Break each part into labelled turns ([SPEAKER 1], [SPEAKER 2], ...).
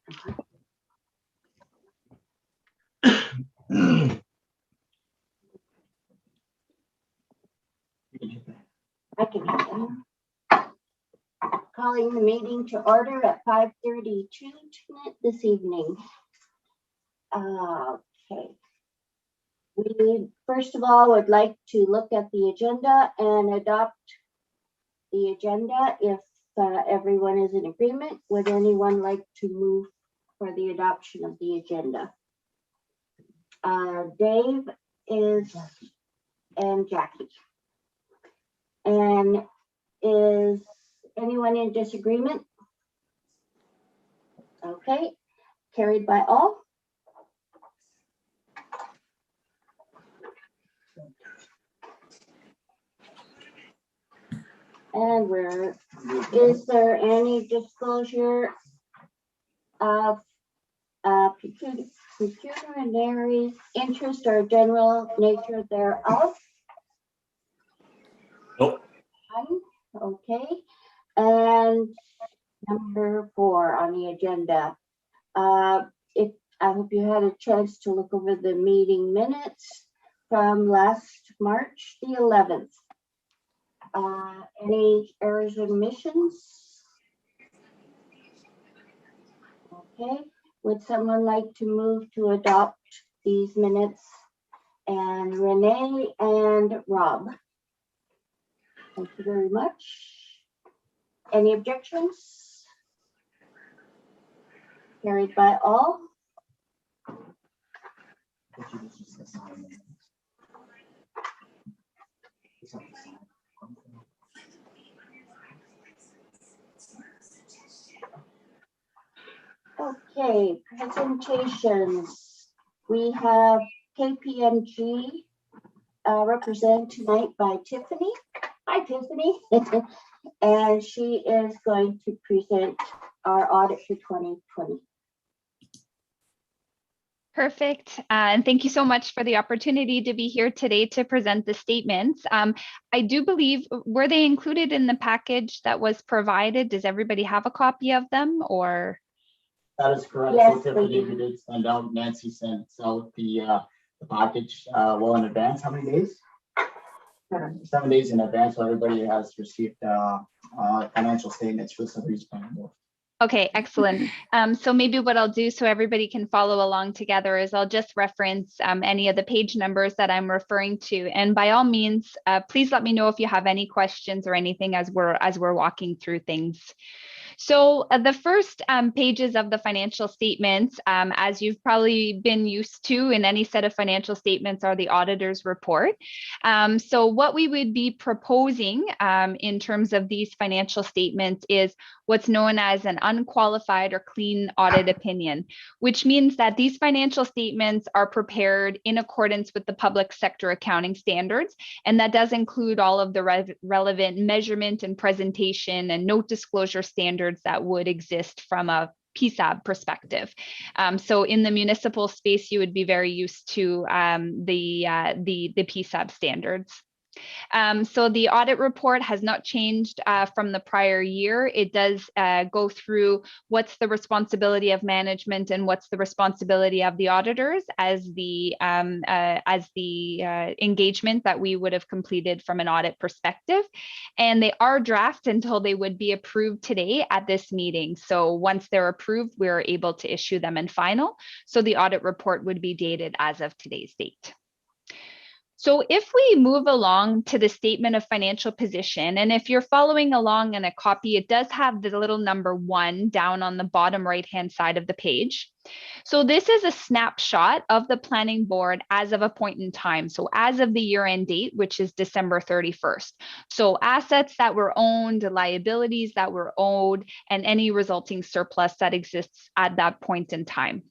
[SPEAKER 1] I can begin. Calling the meeting to order at 5:32 this evening. Okay. We first of all would like to look at the agenda and adopt the agenda. If everyone is in agreement, would anyone like to move for the adoption of the agenda? Dave is and Jackie. And is anyone in disagreement? Okay, carried by all. And is there any disclosure of pecuniary interest or general nature thereof?
[SPEAKER 2] Nope.
[SPEAKER 1] Okay, and number 4 on the agenda. I hope you had a chance to look over the meeting minutes from last March the 11th. Any errors or omissions? Okay, would someone like to move to adopt these minutes? And Renee and Rob. Thank you very much. Any objections? Carried by all. Okay, presentations. We have KPMG represented tonight by Tiffany. Hi, Tiffany. And she is going to present our audit for 2020.
[SPEAKER 3] Perfect. And thank you so much for the opportunity to be here today to present the statements. I do believe, were they included in the package that was provided? Does everybody have a copy of them or?
[SPEAKER 2] That is correct.
[SPEAKER 1] Yes,
[SPEAKER 2] So Tiffany, we did send out, Nancy sent out the package well in advance. How many days? 7 days in advance. So everybody has received financial statements for some reason.
[SPEAKER 3] Okay, excellent. So maybe what I'll do so everybody can follow along together is I'll just reference any of the page numbers that I'm referring to. And by all means, please let me know if you have any questions or anything as we're walking through things. So the first pages of the financial statements, as you've probably been used to in any set of financial statements, are the auditor's report. So what we would be proposing in terms of these financial statements is what's known as an unqualified or clean audit opinion, which means that these financial statements are prepared in accordance with the public sector accounting standards. And that does include all of the relevant measurement and presentation and note disclosure standards that would exist from a PSAB perspective. So in the municipal space, you would be very used to the PSAB standards. So the audit report has not changed from the prior year. It does go through what's the responsibility of management and what's the responsibility of the auditors as the engagement that we would have completed from an audit perspective. And they are draft until they would be approved today at this meeting. So once they're approved, we're able to issue them in final. So the audit report would be dated as of today's date. So if we move along to the statement of financial position, and if you're following along in a copy, it does have the little number 1 down on the bottom right-hand side of the page. So this is a snapshot of the planning board as of a point in time. So as of the year-end date, which is December 31st. So assets that were owned, liabilities that were owed, and any resulting surplus that exists at that point in time.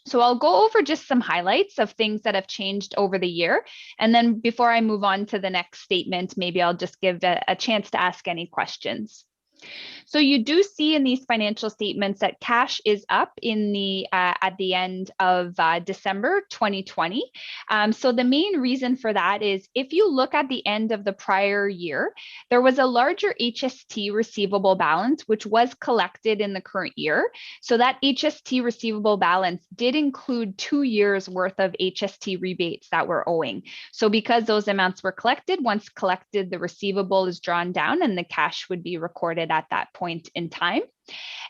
[SPEAKER 3] So I'll go over just some highlights of things that have changed over the year. And then before I move on to the next statement, maybe I'll just give a chance to ask any questions. So you do see in these financial statements that cash is up in the at the end of December 2020. So the main reason for that is if you look at the end of the prior year, there was a larger HST receivable balance, which was collected in the current year. So that HST receivable balance did include 2 years worth of HST rebates that were owing. So because those amounts were collected, once collected, the receivable is drawn down and the cash would be recorded at that point in time.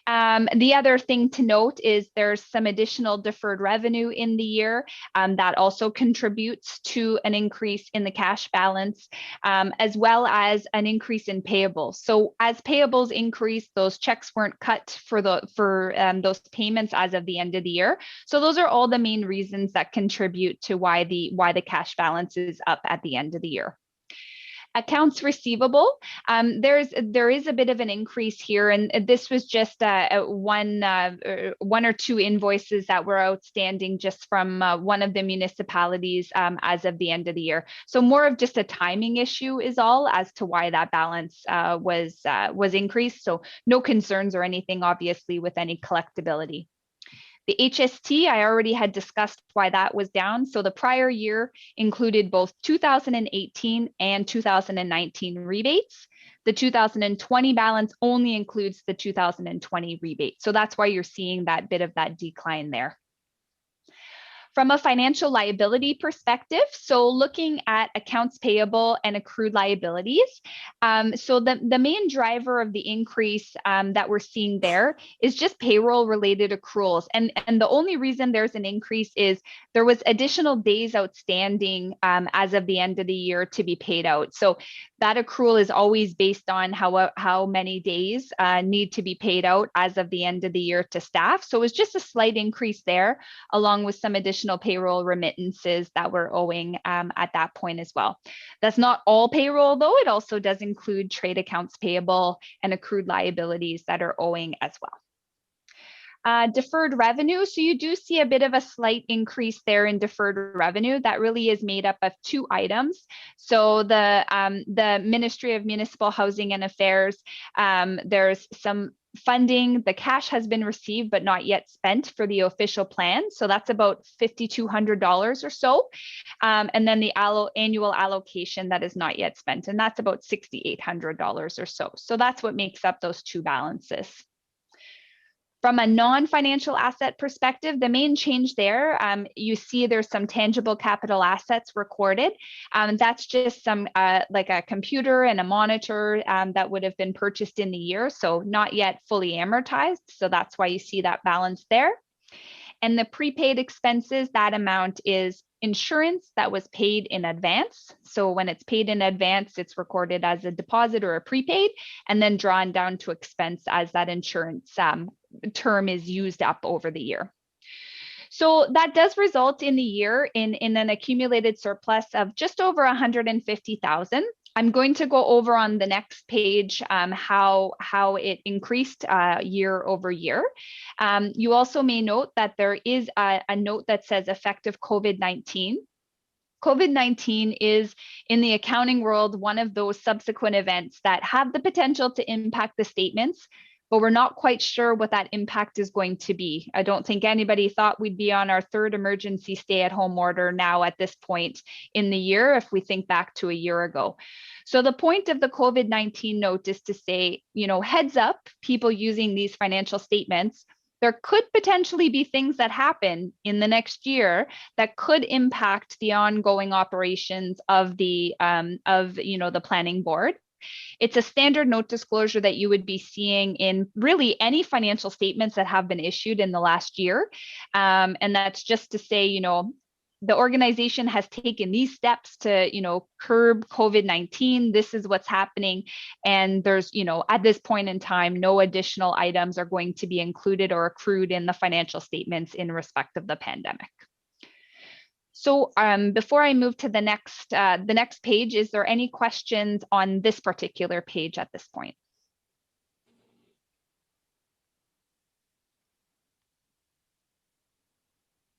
[SPEAKER 3] The other thing to note is there's some additional deferred revenue in the year that also contributes to an increase in the cash balance, as well as an increase in payables. So as payables increase, those checks weren't cut for those payments as of the end of the year. So those are all the main reasons that contribute to why the cash balance is up at the end of the year. Accounts receivable, there is a bit of an increase here, and this was just one or two invoices that were outstanding just from one of the municipalities as of the end of the year. So more of just a timing issue is all as to why that balance was increased. So no concerns or anything, obviously, with any collectability. The HST, I already had discussed why that was down. So the prior year included both 2018 and 2019 rebates. The 2020 balance only includes the 2020 rebate. So that's why you're seeing that bit of that decline there. From a financial liability perspective, so looking at accounts payable and accrued liabilities, so the main driver of the increase that we're seeing there is just payroll related accruals. And the only reason there's an increase is there was additional days outstanding as of the end of the year to be paid out. So that accrual is always based on how many days need to be paid out as of the end of the year to staff. So it was just a slight increase there, along with some additional payroll remittances that were owing at that point as well. That's not all payroll though. It also does include trade accounts payable and accrued liabilities that are owing as well. Deferred revenue. So you do see a bit of a slight increase there in deferred revenue. That really is made up of two items. So the Ministry of Municipal Housing and Affairs, there's some funding, the cash has been received but not yet spent for the official plan. So that's about $5,200 or so. And then the annual allocation that is not yet spent, and that's about $6,800 or so. So that's what makes up those two balances. From a non-financial asset perspective, the main change there, you see there's some tangible capital assets recorded. That's just some like a computer and a monitor that would have been purchased in the year, so not yet fully amortized. So that's why you see that balance there. And the prepaid expenses, that amount is insurance that was paid in advance. So when it's paid in advance, it's recorded as a deposit or a prepaid, and then drawn down to expense as that insurance term is used up over the year. So that does result in the year in an accumulated surplus of just over 150,000. I'm going to go over on the next page how it increased year over year. You also may note that there is a note that says effective COVID-19. COVID-19 is, in the accounting world, one of those subsequent events that have the potential to impact the statements, but we're not quite sure what that impact is going to be. I don't think anybody thought we'd be on our third emergency stay-at-home order now at this point in the year, if we think back to a year ago. So the point of the COVID-19 note is to say, heads up, people using these financial statements, there could potentially be things that happen in the next year that could impact the ongoing operations of the planning board. It's a standard note disclosure that you would be seeing in really any financial statements that have been issued in the last year. And that's just to say, the organization has taken these steps to, curb COVID-19. This is what's happening. And there's, at this point in time, no additional items are going to be included or accrued in the financial statements in respect of the pandemic. So before I move to the next page, is there any questions on this particular page at this point?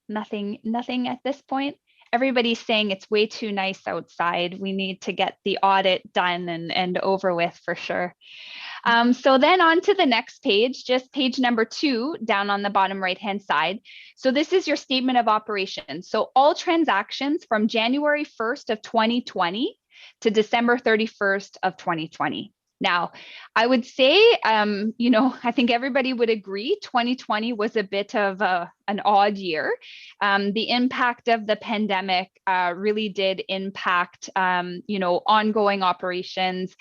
[SPEAKER 3] Nothing at this point. Everybody's saying it's way too nice outside. We need to get the audit done and over with for sure. So then on to the next page, just page number 2, down on the bottom right-hand side. So this is your statement of operations. So all transactions from January 1st of 2020 to December 31st of 2020. Now, I would say, I think everybody would agree 2020 was a bit of an odd year. The impact of the pandemic really did impact, ongoing operations,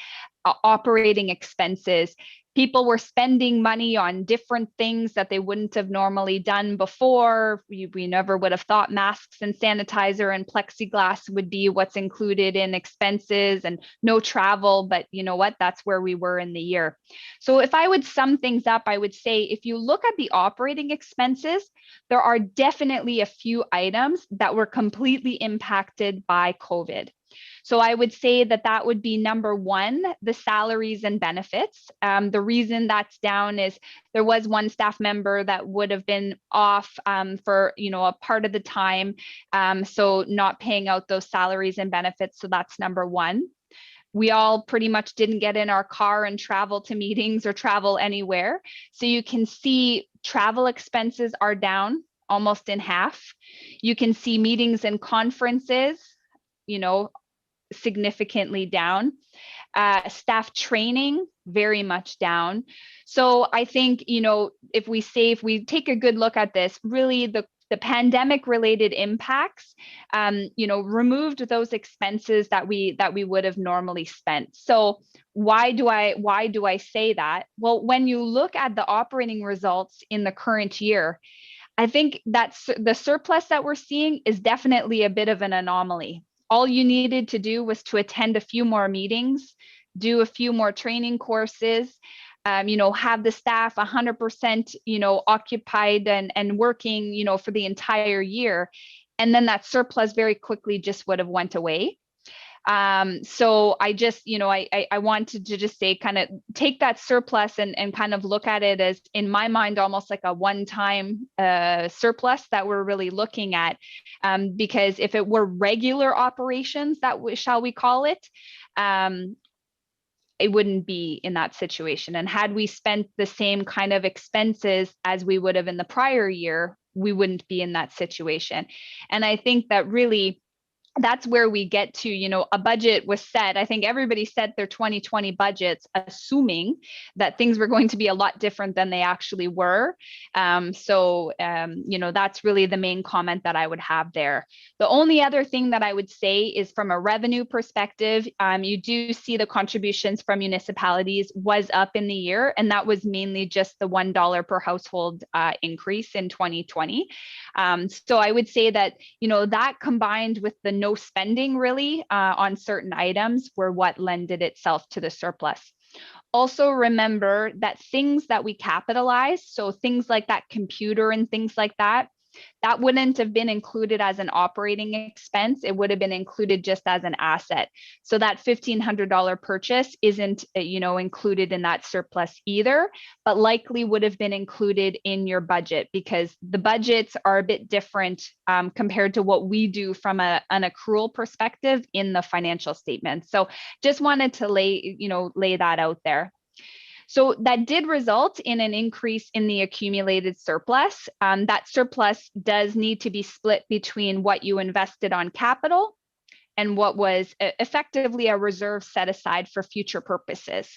[SPEAKER 3] operating expenses. People were spending money on different things that they wouldn't have normally done before. We never would have thought masks and sanitizer and plexiglass would be what's included in expenses, and no travel. But you know what? That's where we were in the year. So if I would sum things up, I would say if you look at the operating expenses, there are definitely a few items that were completely impacted by COVID. So I would say that would be number 1, the salaries and benefits. The reason that's down is there was one staff member that would have been off for a part of the time, so not paying out those salaries and benefits. So that's number 1. We all pretty much didn't get in our car and travel to meetings or travel anywhere. So you can see travel expenses are down almost in half. You can see meetings and conferences, significantly down. Staff training, very much down. So I think, if we take a good look at this, really the pandemic related impacts, removed those expenses that we would have normally spent. So why do I say that? Well, when you look at the operating results in the current year, I think that's the surplus that we're seeing is definitely a bit of an anomaly. All you needed to do was to attend a few more meetings, do a few more training courses, have the staff 100%, occupied and working, for the entire year. And then that surplus very quickly just would have went away. So I just, I wanted to just say, kind of take that surplus and kind of look at it as, in my mind, almost like a one-time surplus that we're really looking at. Because if it were regular operations, shall we call it, it wouldn't be in that situation. And had we spent the same kind of expenses as we would have in the prior year, we wouldn't be in that situation. And I think that really, that's where we get to, a budget was set. I think everybody set their 2020 budgets assuming that things were going to be a lot different than they actually were. So that's really the main comment that I would have there. The only other thing that I would say is from a revenue perspective, you do see the contributions from municipalities was up in the year, and that was mainly just the $1 per household increase in 2020. So I would say that, that combined with the no spending really on certain items were what lended itself to the surplus. Also remember that things that we capitalize, so things like that computer and things like that wouldn't have been included as an operating expense. It would have been included just as an asset. So that $1,500 purchase isn't, included in that surplus either, but likely would have been included in your budget, because the budgets are a bit different compared to what we do from an accrual perspective in the financial statement. So just wanted to lay that out there. So that did result in an increase in the accumulated surplus. That surplus does need to be split between what you invested on capital and what was effectively a reserve set aside for future purposes.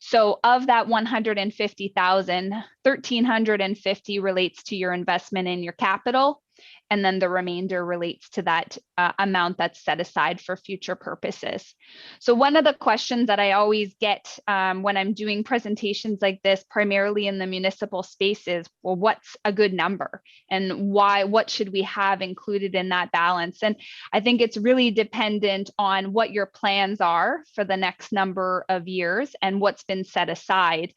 [SPEAKER 3] So of that 150,000, 1,350 relates to your investment in your capital, and then the remainder relates to that amount that's set aside for future purposes. So one of the questions that I always get when I'm doing presentations like this, primarily in the municipal space, is, well, what's a good number, and what should we have included in that balance? And I think it's really dependent on what your plans are for the next number of years and what's been set aside,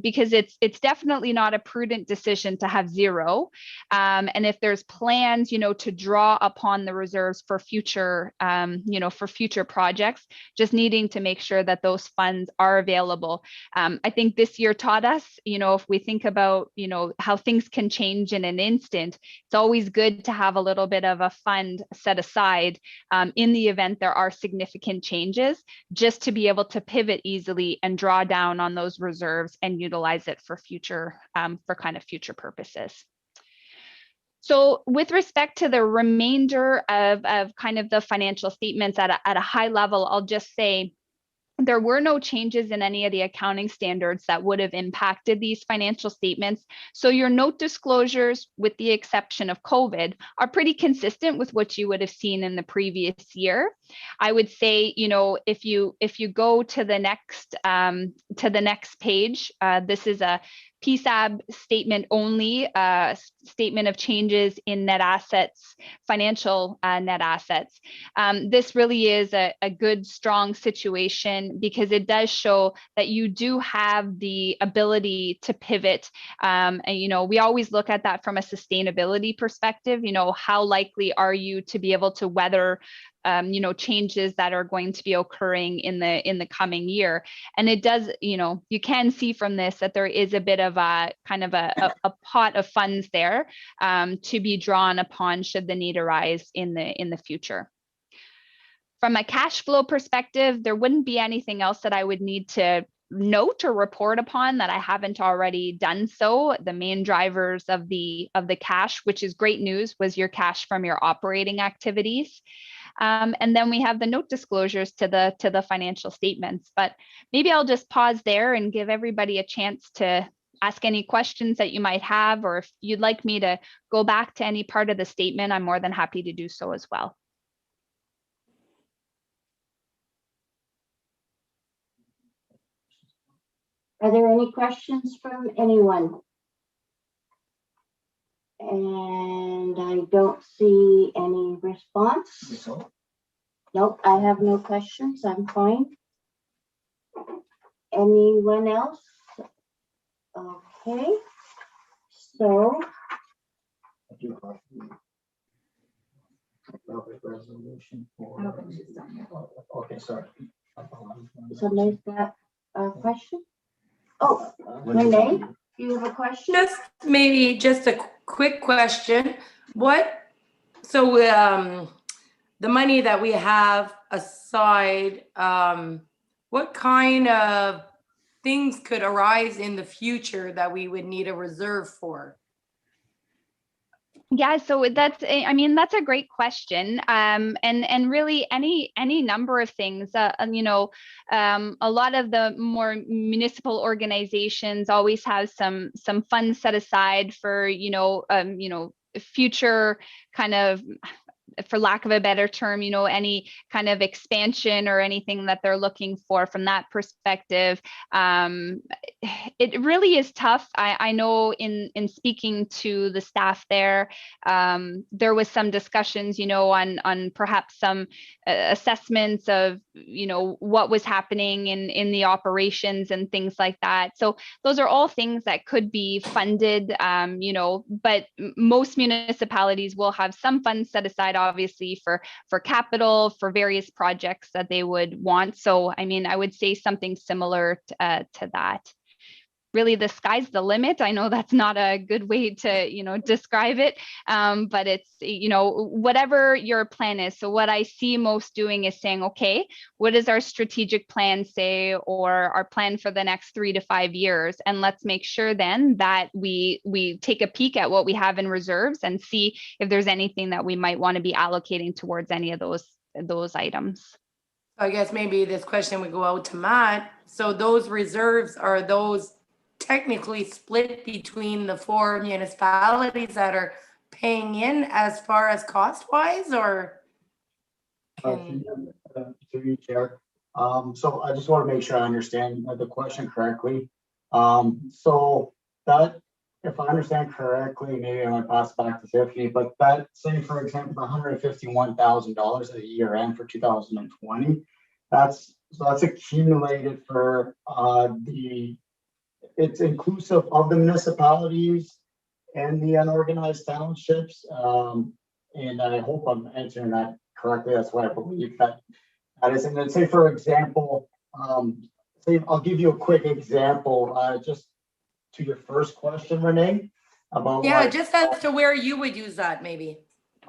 [SPEAKER 3] because it's definitely not a prudent decision to have zero. And if there's plans, to draw upon the reserves for future, for future projects, just needing to make sure that those funds are available. I think this year taught us, if we think about, how things can change in an instant, it's always good to have a little bit of a fund set aside in the event there are significant changes, just to be able to pivot easily and draw down on those reserves and utilize it for future, for kind of future purposes. So with respect to the remainder of kind of the financial statements at a high level, I'll just say, there were no changes in any of the accounting standards that would have impacted these financial statements. So your note disclosures, with the exception of COVID, are pretty consistent with what you would have seen in the previous year. I would say, if you go to the next page, this is a PSAB statement only, statement of changes in net assets, financial net assets. This really is a good, strong situation, because it does show that you do have the ability to pivot. And, we always look at that from a sustainability perspective. How likely are you to be able to weather changes that are going to be occurring in the coming year? And it does, you can see from this that there is a bit of a kind of a pot of funds there to be drawn upon should the need arise in the future. From a cash flow perspective, there wouldn't be anything else that I would need to note or report upon that I haven't already done so. The main drivers of the cash, which is great news, was your cash from your operating activities. And then we have the note disclosures to the financial statements. But maybe I'll just pause there and give everybody a chance to ask any questions that you might have, or if you'd like me to go back to any part of the statement, I'm more than happy to do so as well.
[SPEAKER 1] Are there any questions from anyone? And I don't see any response. Nope, I have no questions. I'm fine. Anyone else? Okay. So
[SPEAKER 2] resolution for. Okay, sorry.
[SPEAKER 1] somebody's got a question? Oh, Renee, you have a question?
[SPEAKER 4] Maybe just a quick question. So the money that we have aside, what kind of things could arise in the future that we would need a reserve for?
[SPEAKER 3] Yeah, so that's a great question. And really any number of things, a lot of the more municipal organizations always have some funds set aside for, future kind of, for lack of a better term, any kind of expansion or anything that they're looking for from that perspective. It really is tough. I know in speaking to the staff there was some discussions, on perhaps some assessments of, what was happening in the operations and things like that. So those are all things that could be funded, but most municipalities will have some funds set aside, obviously, for capital, for various projects that they would want. So, I would say something similar to that. Really, the sky's the limit. I know that's not a good way to, describe it, but it's, whatever your plan is. So what I see most doing is saying, okay, what does our strategic plan say, or our plan for the next 3 to 5 years? And let's make sure then that we take a peek at what we have in reserves and see if there's anything that we might want to be allocating towards any of those items.
[SPEAKER 4] I guess maybe this question would go out to Matt. So those reserves, are those technically split between the 4 municipalities that are paying in as far as cost wise, or?
[SPEAKER 2] Through you, Chair. So I just want to make sure I understand the question correctly. So that, if I understand correctly, maybe I might pass back to Tiffany, but that, say for example, $151,000 at the year end for 2020, that's accumulated for it's inclusive of the municipalities and the unorganized townships. And I hope I'm answering that correctly. That's what I believe that is. And then say, for example, say I'll give you a quick example, just to your first question, Renee, about
[SPEAKER 4] Yeah,
[SPEAKER 2] like,
[SPEAKER 4] just as to where you would use that maybe.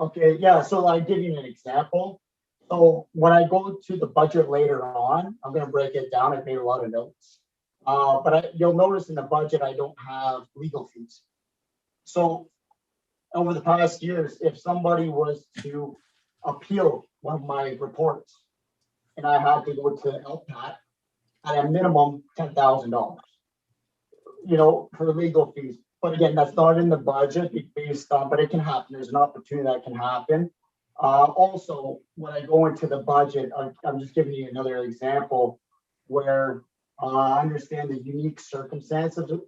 [SPEAKER 2] okay, yeah, so I give you an example. So when I go to the budget later on, I'm gonna break it down. I made a lot of notes. But you'll notice in the budget, I don't have legal fees. So over the past years, if somebody was to appeal one of my reports and I had to go to LPAT, at a minimum, $10,000, for legal fees. But again, that's not in the budget based on, but it can happen. There's an opportunity that can happen. Also, when I go into the budget, I'm just giving you another example where I understand the unique circumstances of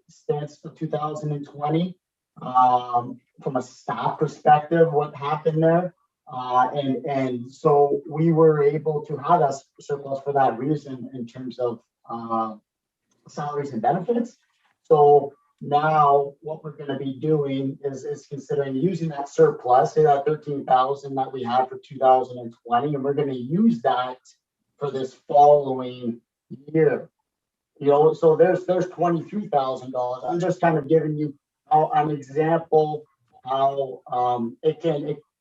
[SPEAKER 2] 2020 from a staff perspective, what happened there. And so we were able to have that surplus for that reason in terms of salaries and benefits. So now what we're going to be doing is considering using that surplus, say that 13,000 that we had for 2020, and we're going to use that for this following year. So there's $23,000. I'm just kind of giving you an example how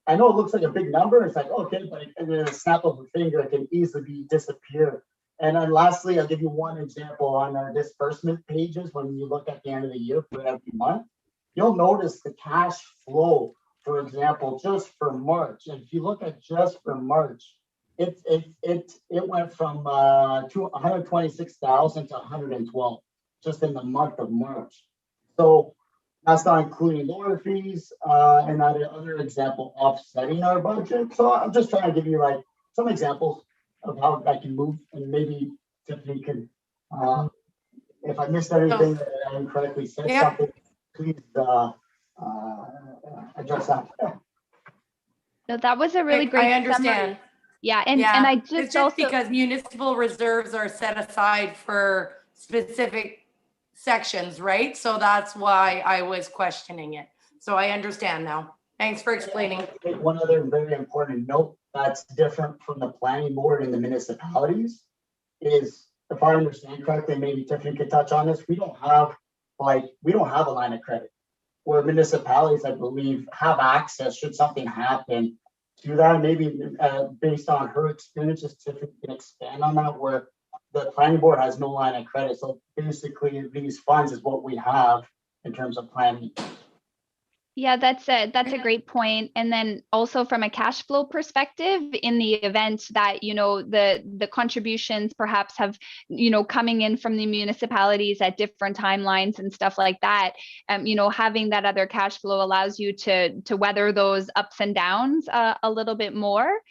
[SPEAKER 2] I know it looks like a big number. It's like, okay, but in a snap of a finger, it can easily disappear. And then lastly, I'll give you one example on our disbursement pages. When you look at the end of the year for every month, you'll notice the cash flow, for example, just for March. And if you look at just for March, it went from 126,000 to 112 just in the month of March. So that's not including lawyer fees and other example offsetting our budget. So I'm just trying to give you like some examples of how that can move, and maybe Tiffany can, if I missed anything that I incorrectly said something, please address that.
[SPEAKER 3] No, that was a really great
[SPEAKER 4] I understand.
[SPEAKER 3] summary. Yeah, and I
[SPEAKER 4] it's just
[SPEAKER 3] also
[SPEAKER 4] because municipal reserves are set aside for specific sections, right? So that's why I was questioning it. So I understand now. Thanks for explaining.
[SPEAKER 2] One other very important note that's different from the planning board and the municipalities is, if I understand correctly, maybe Tiffany could touch on this, we don't have a line of credit, where municipalities, I believe, have access should something happen to that. Maybe based on her experiences, Tiffany can expand on that, where the planning board has no line of credit. So basically these funds is what we have in terms of planning.
[SPEAKER 3] Yeah, that's a great point. And then also from a cash flow perspective, in the event that, the contributions perhaps have, coming in from the municipalities at different timelines and stuff like that, having that other cash flow allows you to weather those ups and downs a little bit more.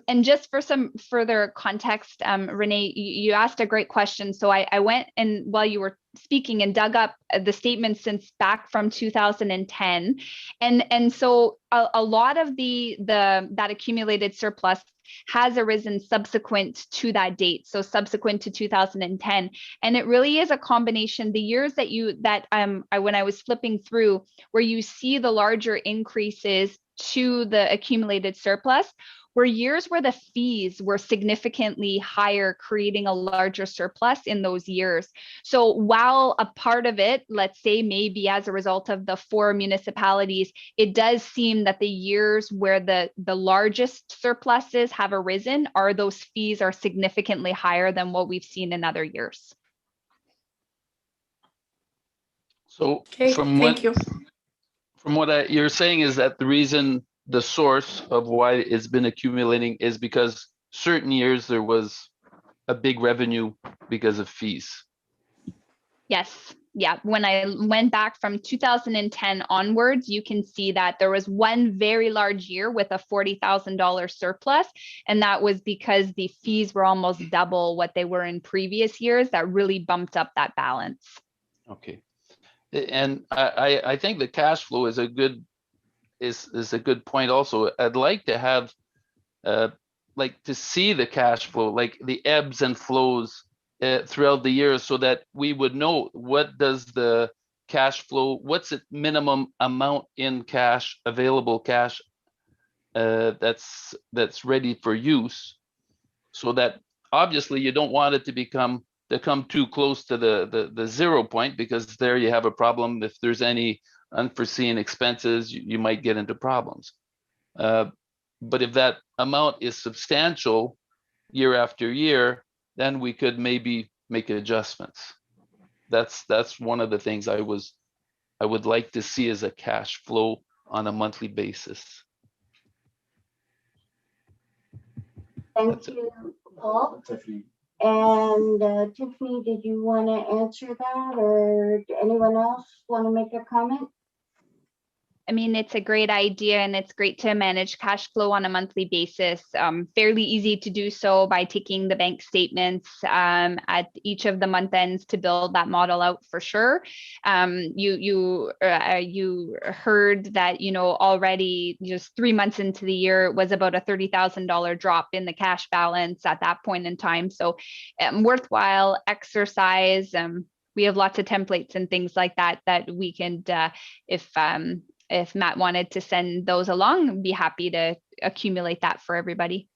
[SPEAKER 3] And just for some further context, Renee, you asked a great question. So I went and while you were speaking and dug up the statements since back from 2010. And so a lot of that accumulated surplus has arisen subsequent to that date. So subsequent to 2010. And it really is a combination, the years when I was flipping through, where you see the larger increases to the accumulated surplus, were years where the fees were significantly higher, creating a larger surplus in those years. So while a part of it, let's say maybe as a result of the 4 municipalities, it does seem that the years where the largest surpluses have arisen are those fees are significantly higher than what we've seen in other years.
[SPEAKER 5] So
[SPEAKER 4] thank you.
[SPEAKER 5] From what you're saying is that the source of why it's been accumulating is because certain years there was a big revenue because of fees.
[SPEAKER 3] Yes. Yeah. When I went back from 2010 onwards, you can see that there was one very large year with a $40,000 surplus. And that was because the fees were almost double what they were in previous years. That really bumped up that balance.
[SPEAKER 5] Okay. And I think the cash flow is a good point also. I'd like to have to see the cash flow, like the ebbs and flows throughout the year, so that we would know what does the cash flow, what's the minimum amount in cash, available cash, that's ready for use, so that obviously you don't want it to come too close to the 0 point, because there you have a problem. If there's any unforeseen expenses, you might get into problems. But if that amount is substantial year after year, then we could maybe make adjustments. That's one of the things I would like to see as a cash flow on a monthly basis.
[SPEAKER 1] Thank
[SPEAKER 5] That's it.
[SPEAKER 1] you, Paul.
[SPEAKER 2] Tiffany.
[SPEAKER 1] And Tiffany, did you want to answer that, or anyone else want to make a comment?
[SPEAKER 3] I mean, it's a great idea, and it's great to manage cash flow on a monthly basis. Fairly easy to do so by taking the bank statements at each of the month ends to build that model out for sure. You heard that, you know, already just 3 months into the year it was about a $30,000 drop in the cash balance at that point in time. So worthwhile exercise. We have lots of templates and things like that we can, if Matt wanted to send those along, I'd be happy to accumulate that for everybody.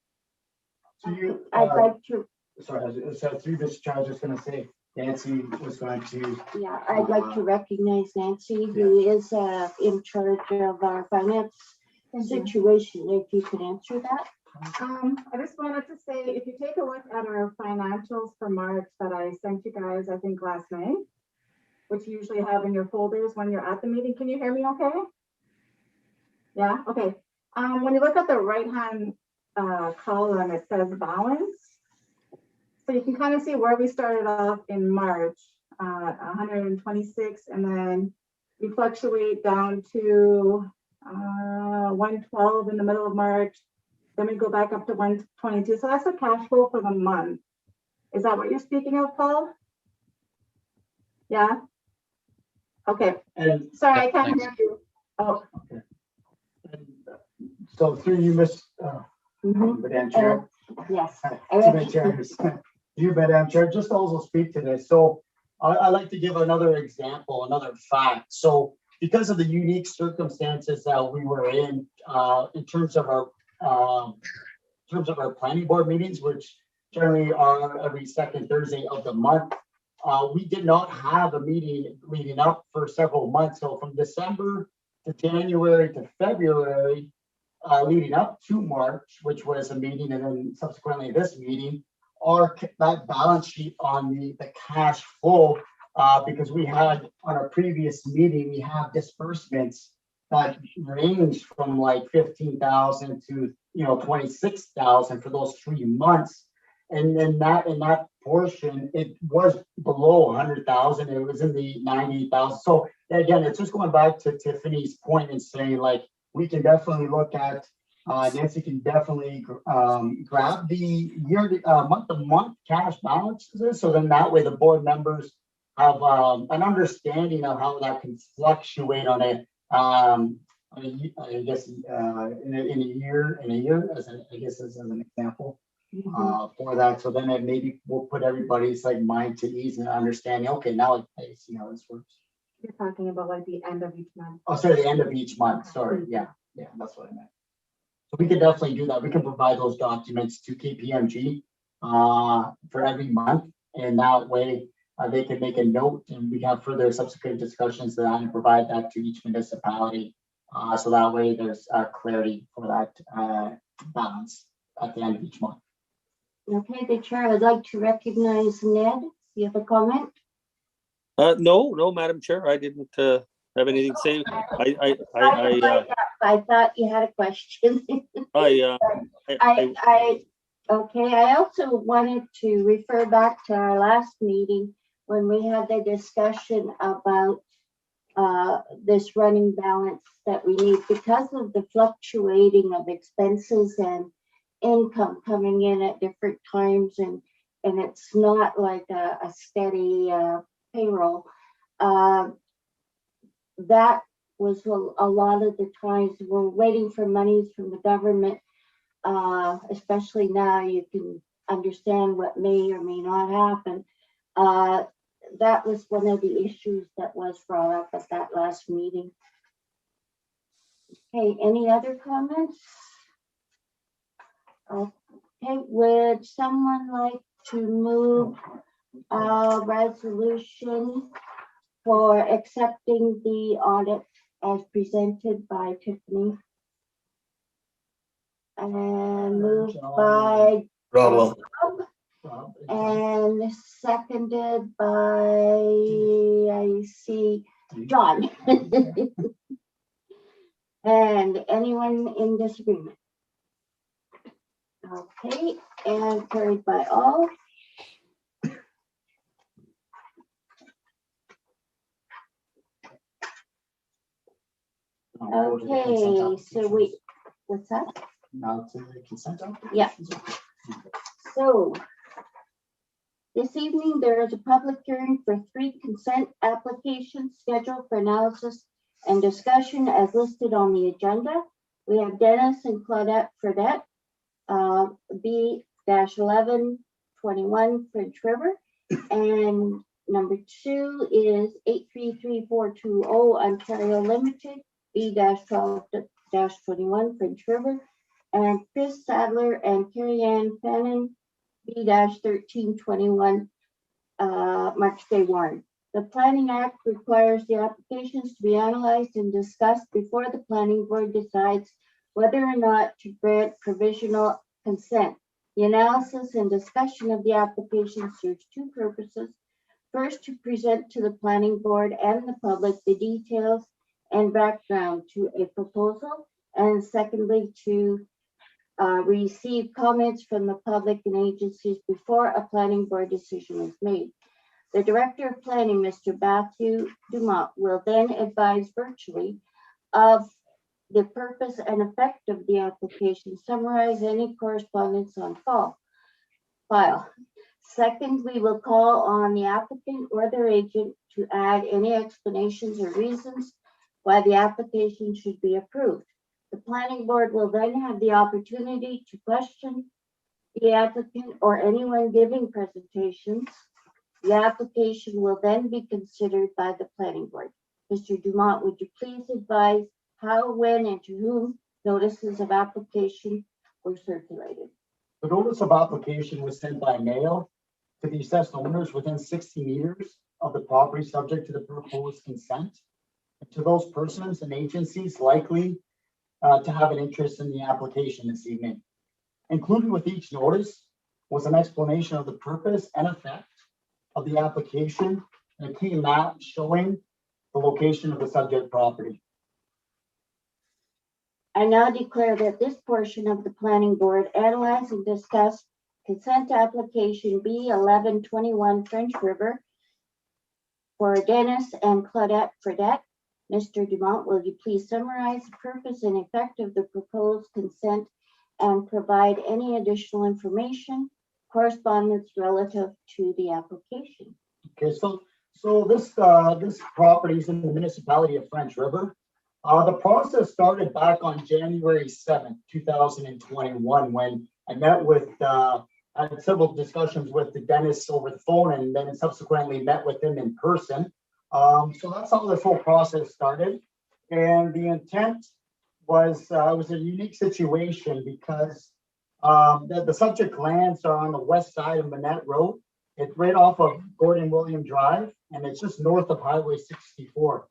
[SPEAKER 2] So you,
[SPEAKER 1] I'd like to,
[SPEAKER 2] sorry, so through this, I was just gonna say, Nancy was going to,
[SPEAKER 1] yeah, I'd like to recognize Nancy, who is in charge of our finance situation. If you could answer that.
[SPEAKER 6] I just wanted to say, if you take a look at our financials for March that I sent you guys, I think last May, which you usually have in your folders when you're at the meeting. Can you hear me okay? Yeah, okay. When you look at the right-hand column, it says balance. So you can kind of see where we started off in March, 126, and then we fluctuate down to 112 in the middle of March. Then we go back up to 122. So that's the cash flow for the month. Is that what you're speaking of, Paul? Yeah. Okay.
[SPEAKER 2] and,
[SPEAKER 6] Sorry, I
[SPEAKER 5] Yeah,
[SPEAKER 6] can't
[SPEAKER 5] thanks.
[SPEAKER 6] hear you. Oh,
[SPEAKER 2] so through you, Miss,
[SPEAKER 1] Mhm.
[SPEAKER 2] Madam Chair.
[SPEAKER 1] Yes.
[SPEAKER 2] Madam Chair, you, Madam Chair, just also speak to this. So I like to give another example, another fact. So because of the unique circumstances that we were in terms of our planning board meetings, which generally are every second Thursday of the month, we did not have a meeting leading up for several months. So from December to January to February, leading up to March, which was a meeting, and then subsequently this meeting, that balance sheet on the cash flow, because we had on our previous meeting, we have disbursements that range from like 15,000 to 26,000 for those 3 months. And then in that portion, it was below 100,000. It was in the 90,000. So again, it's just going back to Tiffany's point and saying, like, we can definitely look at, Nancy can definitely grab the yearly, month-to-month cash balances. So then that way the board members have an understanding of how that can fluctuate on a, I guess, in a year, as an example. For that, so then it maybe will put everybody's like mind to ease and understanding. Okay, now I see how this works.
[SPEAKER 6] you're talking about like the end of each month.
[SPEAKER 2] Oh, sorry, the end of each month. Sorry, yeah, that's what I meant. So we can definitely do that. We can provide those documents to KPMG for every month, and that way they can make a note, and we have further subsequent discussions that I can provide that to each municipality. So that way there's clarity for that balance at the end of each month.
[SPEAKER 1] Okay, the chair, I'd like to recognize Ned. You have a comment?
[SPEAKER 7] No, Madam Chair, I didn't have anything to say.
[SPEAKER 1] I thought you had a question. Okay, I also wanted to refer back to our last meeting when we had the discussion about this running balance that we need because of the fluctuating of expenses and income coming in at different times, and it's not like a steady payroll. That was a lot of the times we're waiting for monies from the government, especially now you can understand what may or may not happen. that was one of the issues that was brought up at that last meeting. Okay, any other comments? Okay, would someone like to move a resolution for accepting the audit as presented by Tiffany? And moved by
[SPEAKER 7] Bravo.
[SPEAKER 1] Rob, and seconded by, I see, John. And anyone in disagreement? Okay, and carried by all. Okay, so what's that?
[SPEAKER 2] Now to the consent.
[SPEAKER 1] Yeah. So this evening, there is a public hearing for 3 consent applications scheduled for analysis and discussion as listed on the agenda. We have Dennis and Claudette Fredette, B-1121 French River. And number 2 is 833420 Ontario Limited, B-12-21 French River. And Chris Sadler and Carrie Ann Fannin, B-1321 Marks Day Warren. The Planning Act requires the applications to be analyzed and discussed before the planning board decides whether or not to grant provisional consent. The analysis and discussion of the application serves 2 purposes. First, to present to the planning board and the public the details and background to a proposal, and secondly, to receive comments from the public and agencies before a planning board decision is made. The Director of Planning, Mr. Matthew Dumont, will then advise virtually of the purpose and effect of the application, summarize any correspondence on file. Second, we will call on the applicant or their agent to add any explanations or reasons why the application should be approved. The planning board will then have the opportunity to question the applicant or anyone giving presentations. The application will then be considered by the planning board. Mr. Dumont, would you please advise how, when, and to whom notices of application were circulated?
[SPEAKER 2] The notice of application was sent by mail to the assessed owners within 60 meters of the property subject to the proposed consent, and to those persons and agencies likely to have an interest in the application this evening. Included with each notice was an explanation of the purpose and effect of the application and a key map showing the location of the subject property.
[SPEAKER 1] I now declare that this portion of the planning board analyzed and discussed consent application B-1121 French River for Dennis and Claudette Fredette. Mr. Dumont, will you please summarize the purpose and effect of the proposed consent and provide any additional information, correspondence relative to the application?
[SPEAKER 2] Okay, so this property is in the municipality of French River. The process started back on January 7th, 2021, when I met with, I had several discussions with the Dennis over the phone and then subsequently met with him in person. So that's how this whole process started. And the intent was, it was a unique situation because the subject lands are on the west side of Manette Road. It's right off of Gordon William Drive, and it's just north of Highway 64.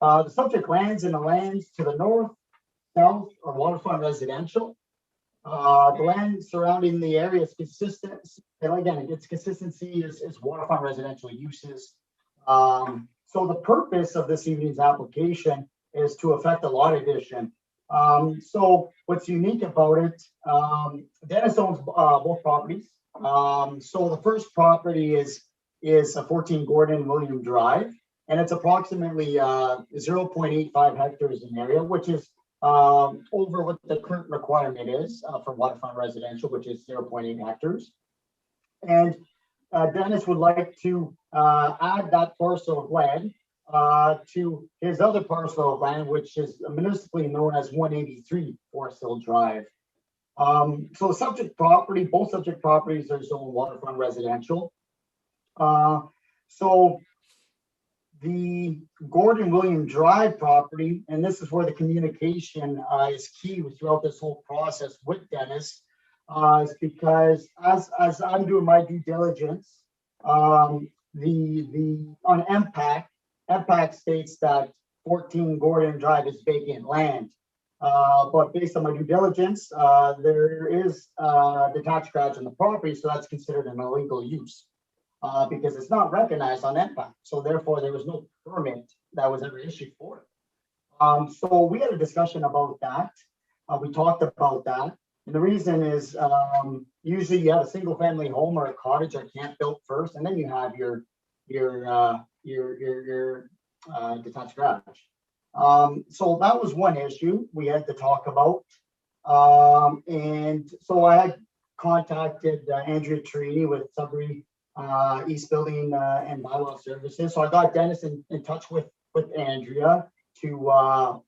[SPEAKER 2] The subject lands and the lands to the north, south are waterfront residential. The land surrounding the area is consistent, and again, its consistency is waterfront residential uses. So the purpose of this evening's application is to effect a lot addition. So what's unique about it, Dennis owns both properties. So the first property is a 14 Gordon William Drive, and it's approximately 0.85 hectares in area, which is over what the current requirement is for waterfront residential, which is 0.8 hectares. And Dennis would like to add that parcel of land to his other parcel of land, which is municipally known as 183 Forest Hill Drive. So the subject property, both subject properties are zoned waterfront residential. So the Gordon William Drive property, and this is where the communication is key throughout this whole process with Dennis, is because as I'm doing my due diligence, the on MPAC states that 14 Gordon Drive is vacant land. But based on my due diligence, there is detached garage on the property, so that's considered an illegal use. Because it's not recognized on MPAC. So therefore, there was no permit that was ever issued for it. So we had a discussion about that. We talked about that. And the reason is usually you have a single family home or a cottage that can't build first, and then you have your detached garage. So that was one issue we had to talk about. And so I had contacted Andrea Torini with Sudbury East Building and Bylaw Services. So I got Dennis in touch with Andrea to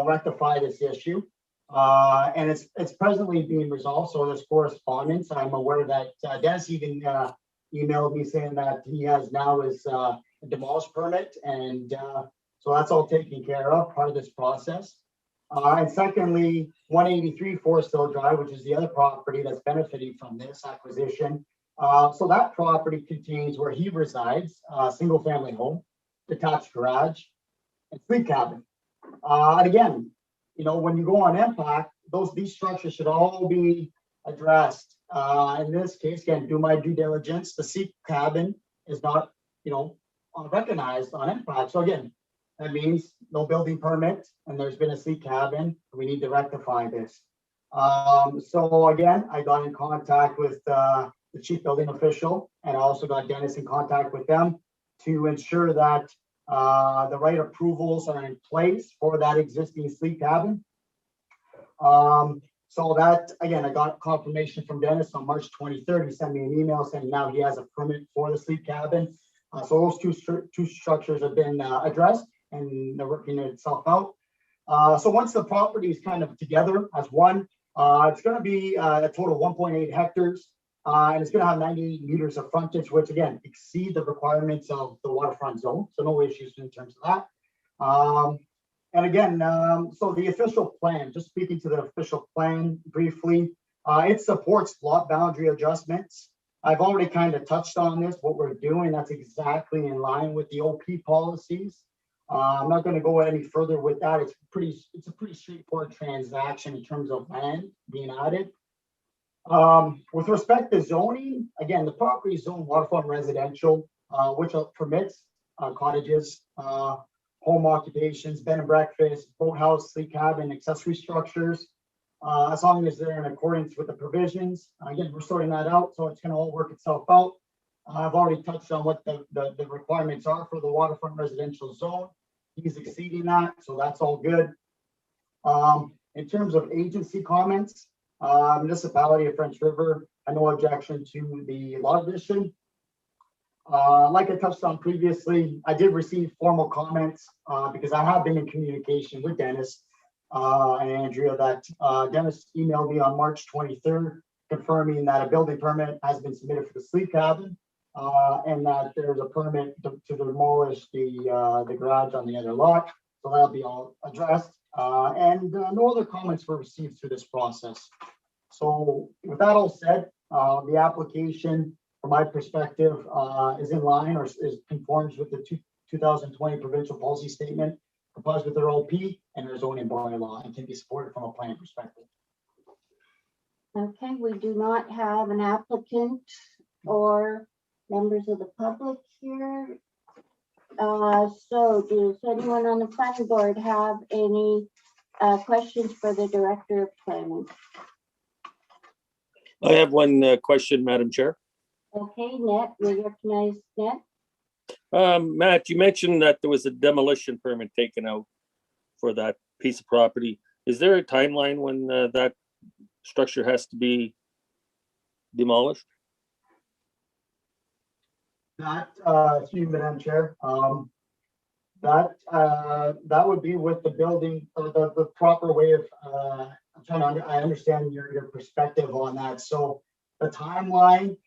[SPEAKER 2] rectify this issue. And it's presently being resolved. So there's correspondence. I'm aware that Dennis even emailed me saying that he has now his demolish permit, and so that's all taken care of, part of this process. And secondly, 183 Forest Hill Drive, which is the other property that's benefiting from this acquisition. So that property contains where he resides, single family home, detached garage, and sleep cabin. And again, when you go on MPAC, these structures should all be addressed. In this case, again, do my due diligence. The sleep cabin is not, recognized on MPAC. So again, that means no building permit, and there's been a sleep cabin. We need to rectify this. So again, I got in contact with the chief building official, and I also got Dennis in contact with them to ensure that the right approvals are in place for that existing sleep cabin. So that, again, I got confirmation from Dennis on March 23rd. He sent me an email saying now he has a permit for the sleep cabin. So those two structures have been addressed, and they're working itself out. So once the property is kind of together as one, it's going to be a total of 1.8 hectares. And it's going to have 98 meters of frontage, which again exceed the requirements of the waterfront zone. So no issues in terms of that. And again, so the official plan, just speaking to the official plan briefly, it supports lot boundary adjustments. I've already kind of touched on this, what we're doing. That's exactly in line with the OP policies. I'm not going to go any further with that. It's a pretty straightforward transaction in terms of land being added. With respect to zoning, again, the property is zoned waterfront residential, which permits cottages, home occupations, bed and breakfast, boathouse, sleep cabin, accessory structures, as long as they're in accordance with the provisions. Again, we're sorting that out, so it's going to all work itself out. I've already touched on what the requirements are for the waterfront residential zone. He's exceeding that, so that's all good. In terms of agency comments, municipality of French River, no objection to the lot addition. Like I touched on previously, I did receive formal comments because I have been in communication with Dennis and Andrea. That Dennis emailed me on March 23rd, confirming that a building permit has been submitted for the sleep cabin and that there's a permit to demolish the garage on the other lot. So that'll be all addressed. And no other comments were received through this process. So with that all said, the application, from my perspective, is in line or conforms with the 2020 provincial policy statement, complies with their OP and their zoning bylaw, and can be supported from a planning perspective.
[SPEAKER 1] Okay, we do not have an applicant or members of the public here. So does anyone on the planning board have any questions for the director of planning?
[SPEAKER 7] I have one question, Madam Chair.
[SPEAKER 1] Okay, Net, we recognize Net.
[SPEAKER 7] Matt, you mentioned that there was a demolition permit taken out for that piece of property. Is there a timeline when that structure has to be demolished?
[SPEAKER 2] That, excuse me, Madam Chair, that would be with the building, or the proper way of, I understand your perspective on that. So the timeline,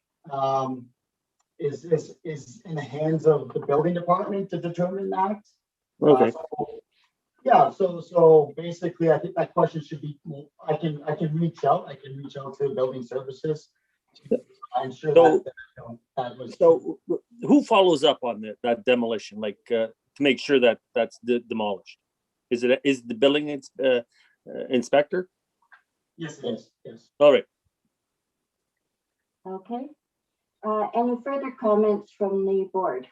[SPEAKER 2] is in the hands of the building department to determine that.
[SPEAKER 7] Okay,
[SPEAKER 2] Yeah, so basically, I think that question should be, I can reach out to building services. I'm sure
[SPEAKER 7] So-
[SPEAKER 2] that was.
[SPEAKER 7] so who follows up on that demolition, like, to make sure that that's demolished? Is the building inspector?
[SPEAKER 2] Yes, it is, yes.
[SPEAKER 7] All right.
[SPEAKER 1] Okay. Any further comments from the board?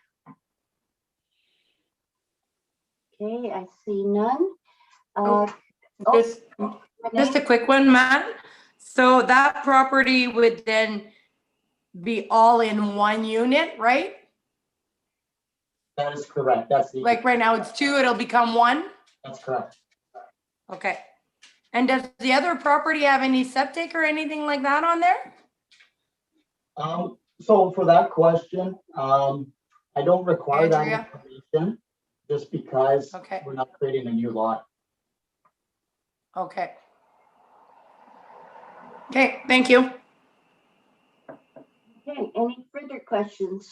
[SPEAKER 1] Okay, I see none. Oh,
[SPEAKER 4] Just
[SPEAKER 1] Renee?
[SPEAKER 4] a quick one, Matt. So that property would then be all in one unit, right?
[SPEAKER 2] That is correct. That's the.
[SPEAKER 4] Like right now it's two, it'll become one?
[SPEAKER 2] That's correct.
[SPEAKER 4] Okay. And does the other property have any septic or anything like that on there?
[SPEAKER 2] So for that question, I don't require that
[SPEAKER 4] Andrea?
[SPEAKER 2] information just because
[SPEAKER 4] Okay.
[SPEAKER 2] we're not creating a new lot.
[SPEAKER 4] Okay. Okay, thank you.
[SPEAKER 1] Okay, any further questions?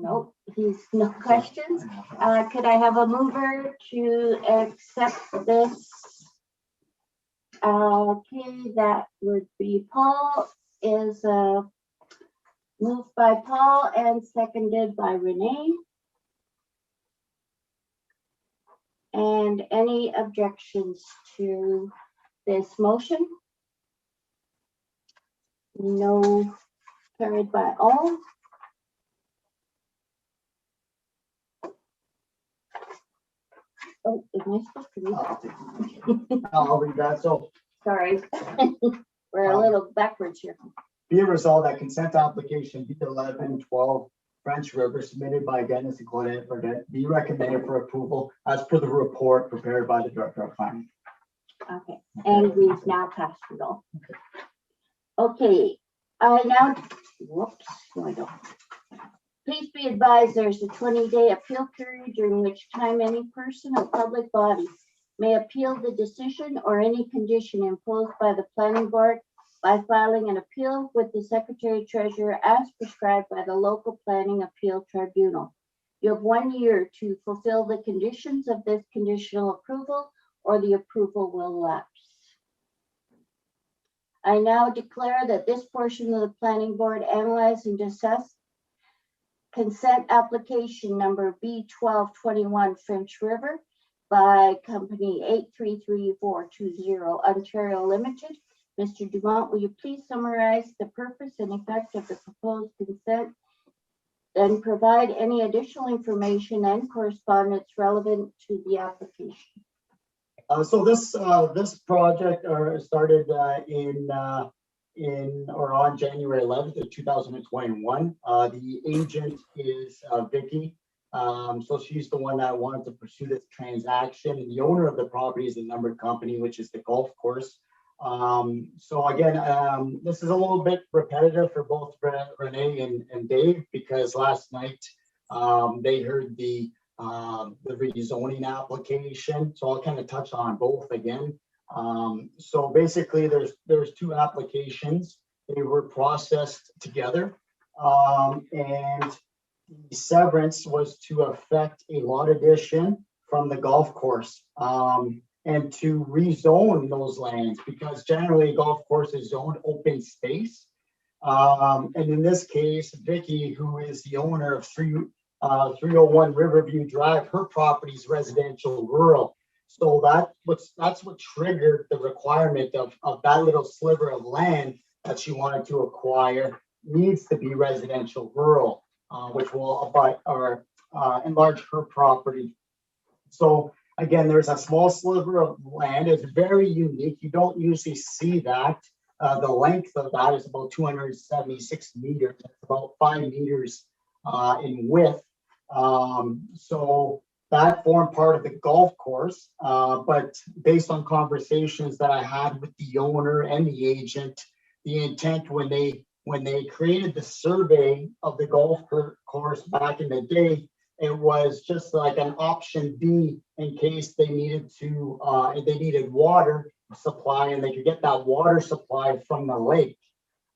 [SPEAKER 1] Nope, he's no questions. Could I have a mover to accept this? Okay, that would be Paul, is moved by Paul and seconded by Renee. And any objections to this motion? No, carried by all. Oh, am I supposed to read that?
[SPEAKER 2] I'll read that. So
[SPEAKER 1] Sorry. We're a little backwards here.
[SPEAKER 2] be it resolved that consent application B1112 French River submitted by Dennis and Claudette Burdette be recommended for approval as per the report prepared by the Director of Planning.
[SPEAKER 1] Okay, and we've now passed it all. Okay, I now, whoops, no, I don't. Please be advised there's a 20-day appeal period during which time any person or public body may appeal the decision or any condition imposed by the planning board by filing an appeal with the Secretary Treasurer as prescribed by the local planning appeal tribunal. You have 1 year to fulfill the conditions of this conditional approval or the approval will lapse. I now declare that this portion of the planning board analyzed and discussed consent application number B1221 French River by company 833420 Ontario Limited. Mr. Dumont, will you please summarize the purpose and effect of the proposed consent and provide any additional information and correspondence relevant to the application?
[SPEAKER 2] So this project started on January 11th of 2021. The agent is Vicky. So she's the one that wanted to pursue this transaction. And the owner of the property is the numbered company, which is the golf course. So again, this is a little bit repetitive for both Renee and Dave, because last night they heard the rezoning application. So I'll kind of touch on both again. So basically there's two applications. They were processed together. And the severance was to affect a lot addition from the golf course. And to rezone those lands, because generally golf course is zoned open space. And in this case, Vicky, who is the owner of 301 Riverview Drive, her property is residential rural. So that's what triggered the requirement of that little sliver of land that she wanted to acquire needs to be residential rural, which will abut or enlarge her property. So again, there's a small sliver of land. It's very unique. You don't usually see that. The length of that is about 276 meters. It's about 5 meters in width. So that formed part of the golf course. But based on conversations that I had with the owner and the agent, the intent when they created the survey of the golf course back in the day, it was just like an option B in case they needed water supply and they could get that water supply from the lake.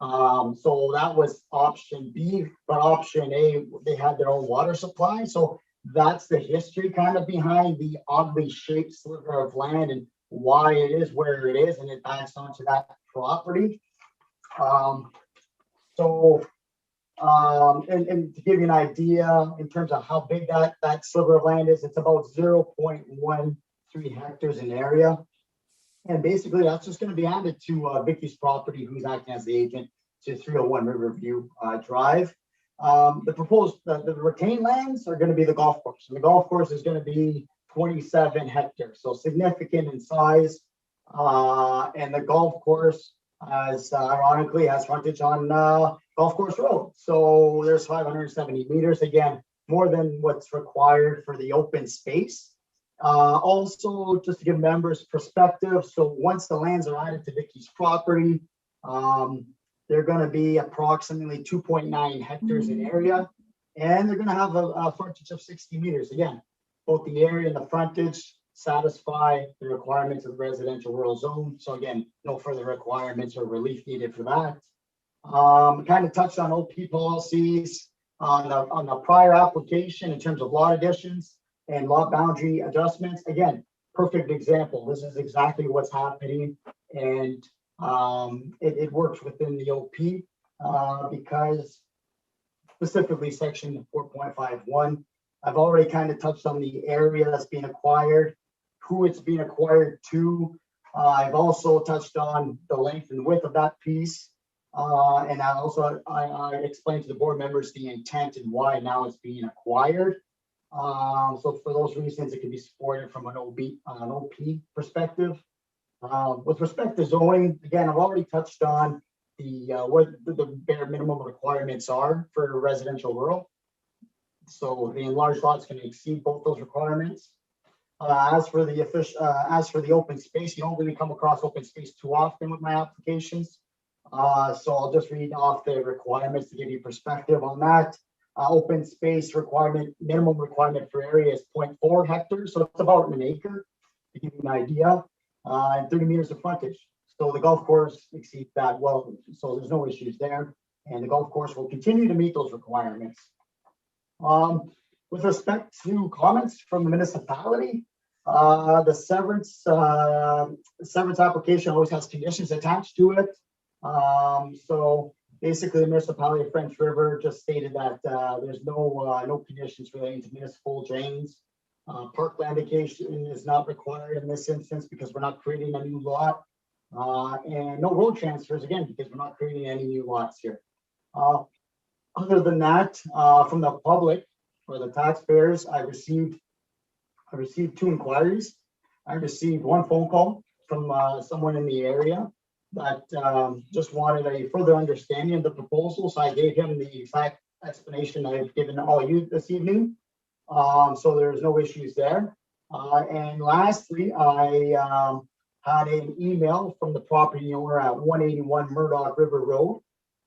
[SPEAKER 2] So that was option B, but option A, they had their own water supply. So that's the history kind of behind the oddly shaped sliver of land and why it is where it is, and it backs onto that property. And to give you an idea in terms of how big that sliver of land is, it's about 0.13 hectares in area. And basically that's just going to be added to Vicky's property, who's acting as the agent, to 301 Riverview Drive. The proposed, the retained lands are going to be the golf course. And the golf course is going to be 27 hectares, so significant in size. And the golf course, ironically, has frontage on Golf Course Road. So there's 570 meters, again, more than what's required for the open space. Also, just to give members perspective, so once the lands are added to Vicky's property, they're going to be approximately 2.9 hectares in area, and they're going to have a frontage of 60 meters. Again, both the area and the frontage satisfy the requirements of the residential rural zone. So again, no further requirements or relief needed for that. Kind of touched on OP policies on the prior application in terms of lot additions and lot boundary adjustments. Again, perfect example. This is exactly what's happening, and it works within the OP because specifically section 4.51. I've already kind of touched on the area that's being acquired, who it's being acquired to. I've also touched on the length and width of that piece. And I explained to the board members the intent and why now it's being acquired. So for those reasons, it can be supported from an OP perspective. With respect to zoning, again, I've already touched on what the bare minimum requirements are for residential rural. So the enlarged lots can exceed both those requirements. As for the open space, you don't really come across open space too often with my applications. So I'll just read off the requirements to give you perspective on that. Open space requirement, minimum requirement for area is 0.4 hectares. So it's about an acre to give you an idea, and 30 meters of frontage. So the golf course exceeds that well, so there's no issues there. And the golf course will continue to meet those requirements. With respect to comments from the municipality, the severance application always has conditions attached to it. So basically, the municipality of French River just stated that there's no conditions relating to municipal drains. Parkland vacation is not required in this instance because we're not creating a new lot, and no road transfers again because we're not creating any new lots here. Other than that, from the public or the taxpayers, I received 2 inquiries. I received 1 phone call from someone in the area that just wanted a further understanding of the proposal. So I gave him the exact explanation I've given all you this evening. So there's no issues there. And lastly, I had an email from the property owner at 181 Murdoch River Road,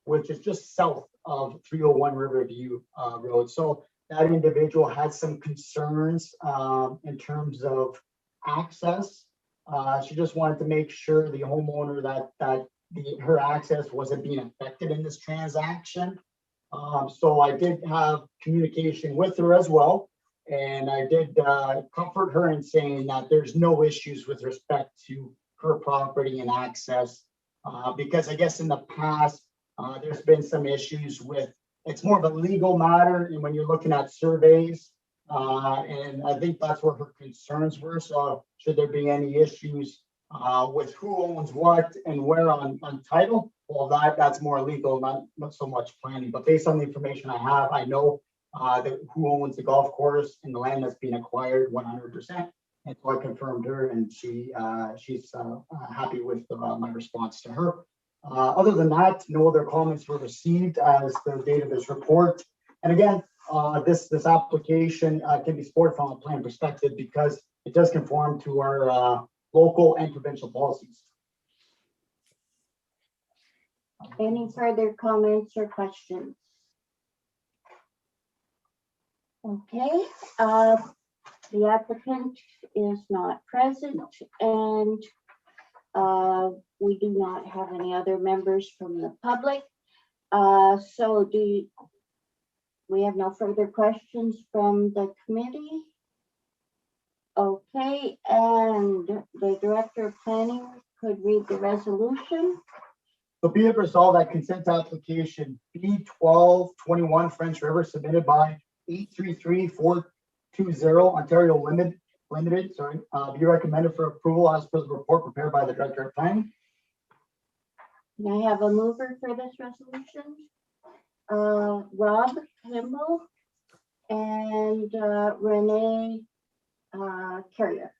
[SPEAKER 2] which is just south of 301 Riverview Road. So that individual had some concerns in terms of access. She just wanted to make sure the homeowner that her access wasn't being affected in this transaction. So I did have communication with her as well, and I did comfort her in saying that there's no issues with respect to her property and access, because I guess in the past there's been some issues with, it's more of a legal matter, and when you're looking at surveys, and I think that's where her concerns were. So should there be any issues with who owns what and where on title, well, that's more legal, not so much planning. But based on the information I have, I know that who owns the golf course and the land that's being acquired 100%. And so I confirmed her, and she's happy with my response to her. Other than that, no other comments were received as the date of this report. And again, this application can be supported from a plan perspective because it does conform to our local and provincial policies.
[SPEAKER 1] Any further comments or questions? Okay, the applicant is not present, and We do not have any other members from the public. So we have no further questions from the committee? Okay, and the Director of Planning could read the resolution.
[SPEAKER 2] So be it resolved that consent application B1221 French River submitted by 833420 Ontario Limited, be recommended for approval as per the report prepared by the Director of Planning.
[SPEAKER 1] Can I have a mover for this resolution? Rob Kimball and Renee Carrier.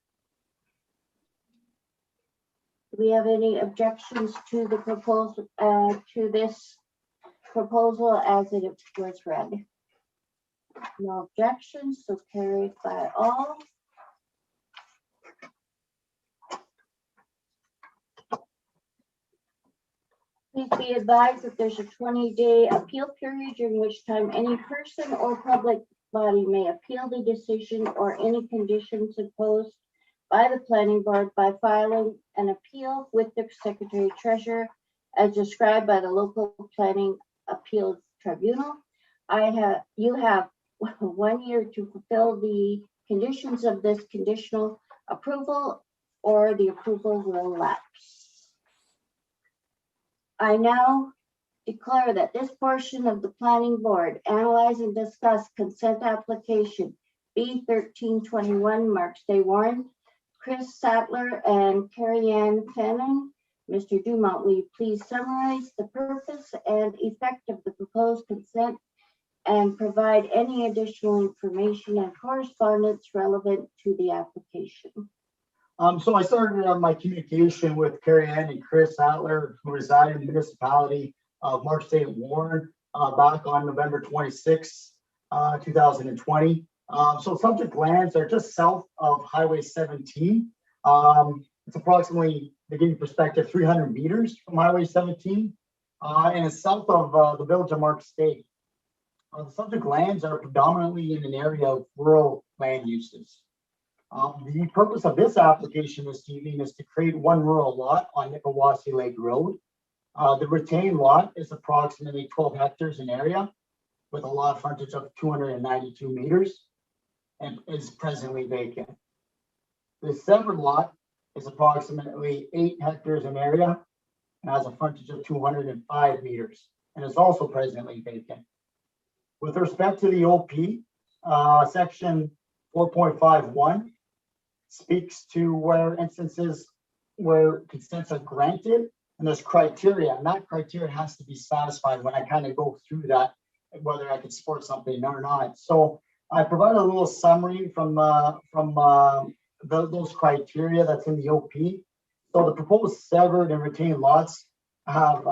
[SPEAKER 1] Do we have any objections to the proposal, to this proposal as it was read? No objections, so carried by all. Please be advised that there's a 20-day appeal period during which time any person or public body may appeal the decision or any conditions imposed by the planning board by filing an appeal with the Secretary Treasurer as described by the local planning appeals tribunal. You have 1 year to fulfill the conditions of this conditional approval or the approval will lapse. I now declare that this portion of the planning board analyze and discuss consent application B1321 Mark Stay Warren, Chris Sattler and Carrie Ann Fannin. Mr. Dumont, will you please summarize the purpose and effect of the proposed consent and provide any additional information and correspondence relevant to the application?
[SPEAKER 2] So I started my communication with Carrie Ann and Chris Sattler, who reside in the municipality of Mark St. Warren, back on November 26, 2020. So subject lands are just south of Highway 17. It's approximately, to give you perspective, 300 meters from Highway 17, and it's south of the village of Mark State. The subject lands are predominantly in an area of rural land uses. The purpose of this application this evening is to create one rural lot on Nipawasi Lake Road. The retained lot is approximately 12 hectares in area with a lot frontage of 292 meters and is presently vacant. The severed lot is approximately 8 hectares in area and has a frontage of 205 meters and is also presently vacant. With respect to the OP, section 4.51 speaks to where instances where consents are granted and there's criteria, and that criteria has to be satisfied when I kind of go through that, whether I can support something or not. So I provide a little summary from those criteria that's in the OP. So the proposed severed and retained lots have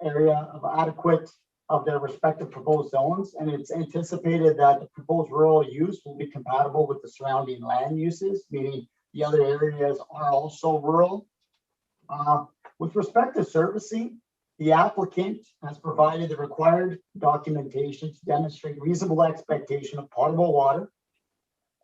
[SPEAKER 2] area of adequate of their respective proposed zones, and it's anticipated that the proposed rural use will be compatible with the surrounding land uses, meaning the other areas are also rural. With respect to servicing, the applicant has provided the required documentation to demonstrate reasonable expectation of potable water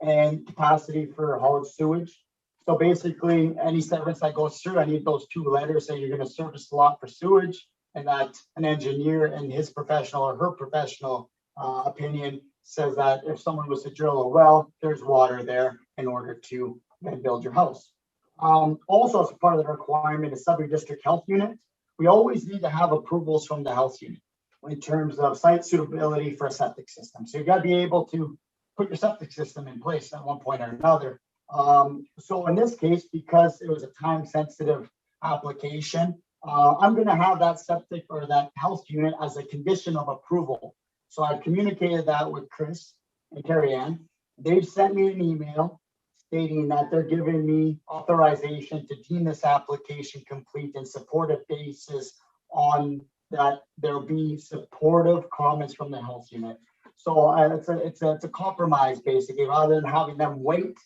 [SPEAKER 2] and capacity for haulage sewage. So basically, any severance that goes through, I need those 2 letters saying you're going to service the lot for sewage, and that an engineer in his professional or her professional opinion says that if someone was to drill a well, there's water there in order to then build your house. Also, as part of the requirement is sub-district health unit. We always need to have approvals from the health unit in terms of site suitability for a septic system. So you got to be able to put your septic system in place at one point or another. So in this case, because it was a time-sensitive application, I'm going to have that septic or that health unit as a condition of approval. So I've communicated that with Chris and Carrie Ann. They've sent me an email stating that they're giving me authorization to deem this application complete and supportive basis on that there'll be supportive comments from the health unit. So it's a compromise basically, rather than having them wait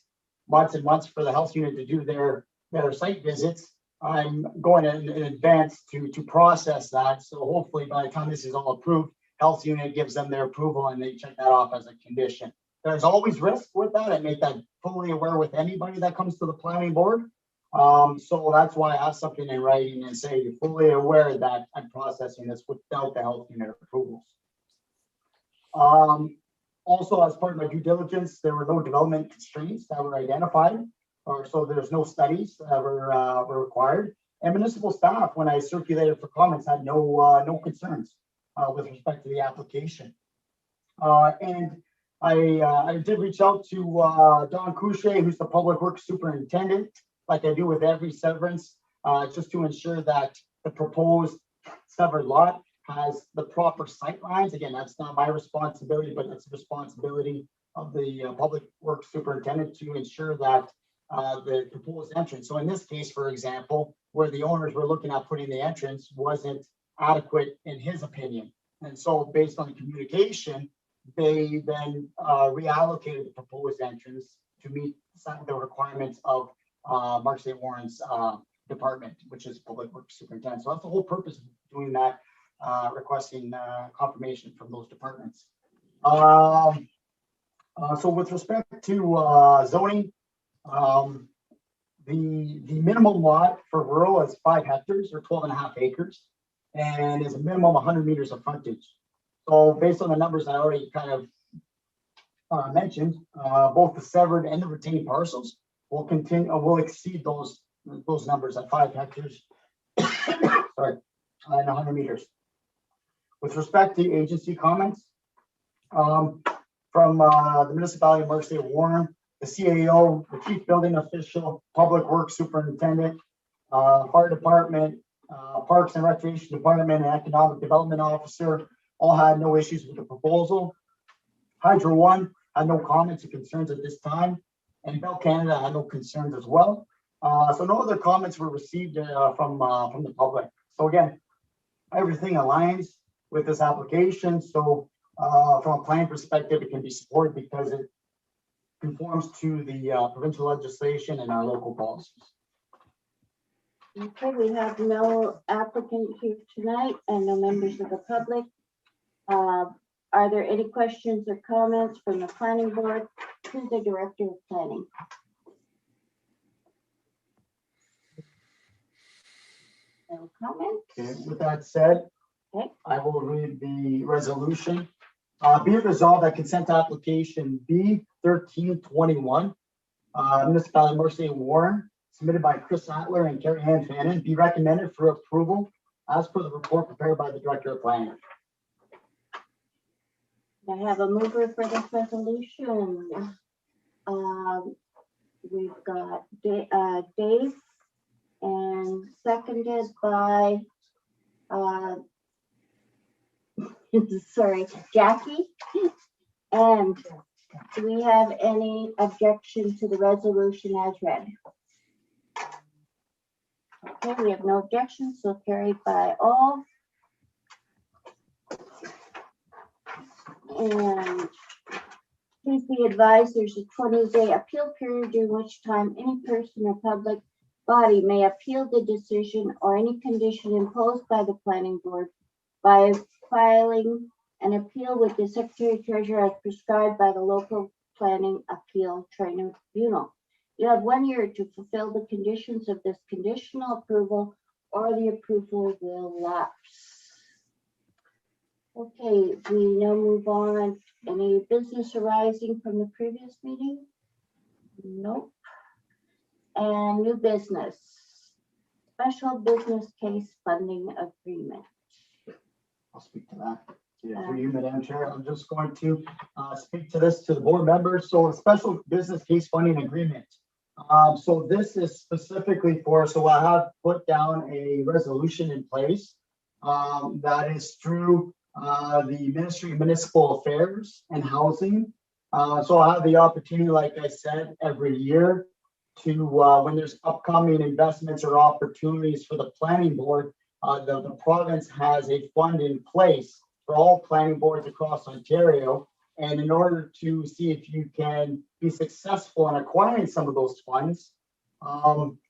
[SPEAKER 2] months and months for the health unit to do their site visits. I'm going in advance to process that. So hopefully by the time this is all approved, health unit gives them their approval and they check that off as a condition. There's always risk with that. I make that fully aware with anybody that comes to the planning board. So that's why I have something in writing and say you're fully aware that I'm processing this without the health unit approvals. Also, as part of my due diligence, there were no development constraints that were identified, or so there's no studies that were required. And municipal staff, when I circulated for comments, had no concerns with respect to the application. And I did reach out to Don Couche, who's the public works superintendent, like I do with every severance, just to ensure that the proposed severed lot has the proper sight lines. Again, that's not my responsibility, but it's the responsibility of the public works superintendent to ensure that the proposed entrance. So in this case, for example, where the owners were looking at putting the entrance wasn't adequate in his opinion. And so based on the communication, they then reallocated the proposed entrance to meet the requirements of Mark St. Warren's department, which is public works superintendent. So that's the whole purpose of doing that, requesting confirmation from those departments. So with respect to zoning, the minimum lot for rural is 5 hectares or 12.5 acres, and is a minimum 100 meters of frontage. So based on the numbers I already kind of mentioned, both the severed and the retained parcels will exceed those numbers at 5 hectares, sorry, and 100 meters. With respect to agency comments, from the municipality of Mark St. Warren, the CAO, the chief building official, public works superintendent, fire department, parks and recreation department, and economic development officer all had no issues with the proposal. Hydro One had no comments or concerns at this time, and Bell Canada had no concerns as well. So no other comments were received from the public. So again, everything aligns with this application. So from a planning perspective, it can be supported because it conforms to the provincial legislation and our local policies.
[SPEAKER 1] Okay, we have no applicant here tonight and no members of the public. Are there any questions or comments from the planning board to the director of planning? No comment?
[SPEAKER 2] Okay, with that said,
[SPEAKER 1] Okay.
[SPEAKER 2] I will read the resolution. Be it resolved that consent application B1321, municipality of Mark St. Warren, submitted by Chris Atler and Carrie Ann Fannin, be recommended for approval as per the report prepared by the director of planning.
[SPEAKER 1] I have a mover for this resolution. We've got Dave and seconded by sorry, Jackie. And do we have any objection to the resolution as read? Okay, we have no objections, so carried by all. And please be advised, there's a 20-day appeal period during which time any person or public body may appeal the decision or any condition imposed by the planning board by filing an appeal with the Secretary Treasurer as prescribed by the local planning appeal tribunal. You have 1 year to fulfill the conditions of this conditional approval or the approval will lapse. Okay, we now move on. Any business arising from the previous meeting? Nope. And new business. Special business case funding agreement.
[SPEAKER 2] I'll speak to that. Yeah, for you, Madam Chair, I'm just going to speak to this to the board members. So a special business case funding agreement. So this is specifically for, so I have put down a resolution in place that is through the Ministry of Municipal Affairs and Housing. So I have the opportunity, like I said, every year to, when there's upcoming investments or opportunities for the planning board, the province has a fund in place for all planning boards across Ontario. And in order to see if you can be successful in acquiring some of those funds,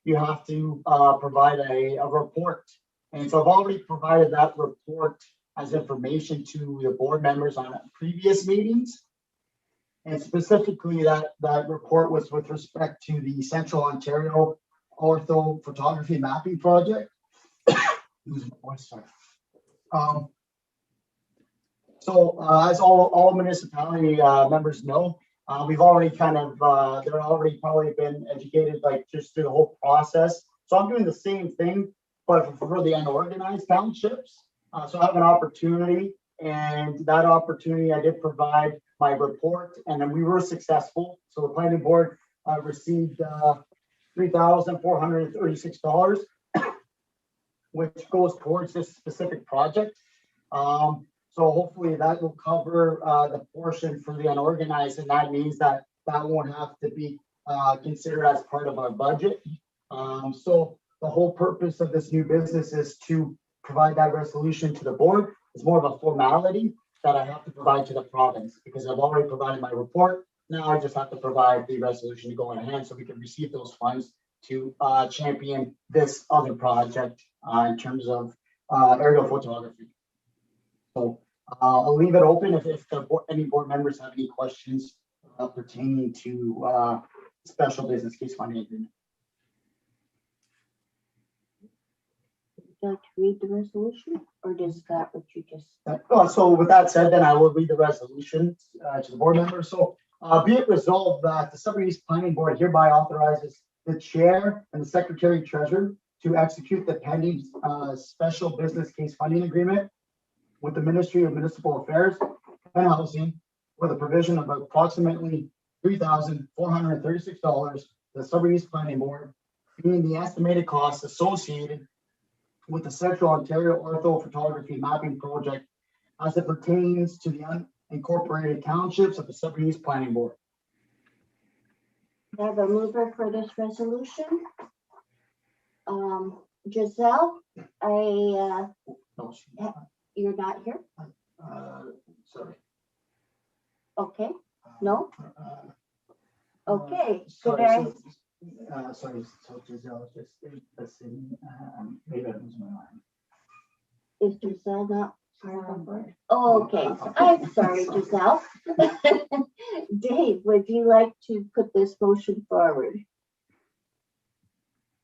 [SPEAKER 2] you have to provide a report. And so I've already provided that report as information to the board members on previous meetings. And specifically that report was with respect to the Central Ontario ortho photography mapping project. Losing my voice, sorry. So as all municipality members know, we've already kind of, they're already probably been educated like just through the whole process. So I'm doing the same thing, but for the unorganized townships. So I have an opportunity, and that opportunity I did provide my report, and then we were successful. So the planning board received $3,436, which goes towards this specific project. So hopefully that will cover the portion for the unorganized, and that means that won't have to be considered as part of our budget. So the whole purpose of this new business is to provide that resolution to the board. It's more of a formality that I have to provide to the province because I've already provided my report. Now I just have to provide the resolution to go in hand so we can receive those funds to champion this other project in terms of aerial photography. So I'll leave it open if any board members have any questions pertaining to special business case funding agreement.
[SPEAKER 1] Would you like to read the resolution, or does that what you just?
[SPEAKER 2] So with that said, then I will read the resolution to the board members. So be it resolved that the Sudbury East Planning Board hereby authorizes the chair and the secretary treasurer to execute the pending special business case funding agreement with the Ministry of Municipal Affairs and Housing for the provision of approximately $3,436 to the Sudbury East Planning Board, being the estimated costs associated with the Central Ontario Ortho Photography Mapping Project as it pertains to the unincorporated townships of the Sudbury East Planning Board.
[SPEAKER 1] I have a mover for this resolution. Giselle,
[SPEAKER 2] No,
[SPEAKER 1] you're not here?
[SPEAKER 2] sorry.
[SPEAKER 1] Okay, no? Okay, so
[SPEAKER 2] Sorry,
[SPEAKER 1] there,
[SPEAKER 2] sorry, so Giselle, just listen, maybe I lose my mind.
[SPEAKER 1] is Giselle not part of the board? Oh, okay, so I'm sorry, Giselle. Dave, would you like to put this motion forward?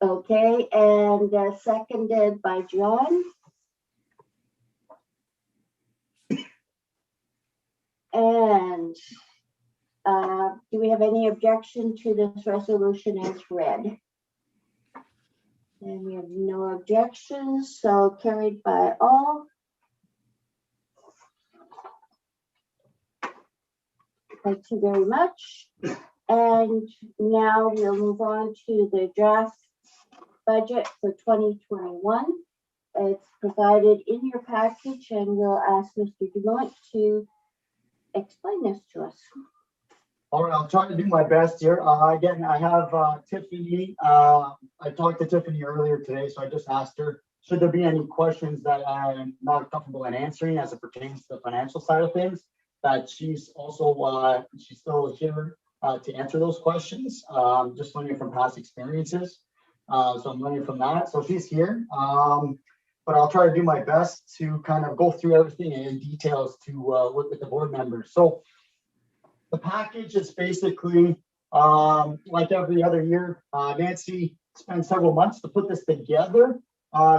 [SPEAKER 1] Okay, and seconded by John. And do we have any objection to this resolution as read? And we have no objections, so carried by all. Thank you very much. And now we'll move on to the draft budget for 2021. It's provided in your package, and we'll ask Mr. Dumont to explain this to us.
[SPEAKER 2] All right, I'll try to do my best here. Again, I have Tiffany. I talked to Tiffany earlier today, so I just asked her, should there be any questions that I'm not comfortable in answering as it pertains to the financial side of things, that she's also, she's still here to answer those questions, just learning from past experiences. So I'm learning from that. So she's here. But I'll try to do my best to kind of go through everything in details to work with the board members. So the package is basically like every other year. Nancy spent several months to put this together.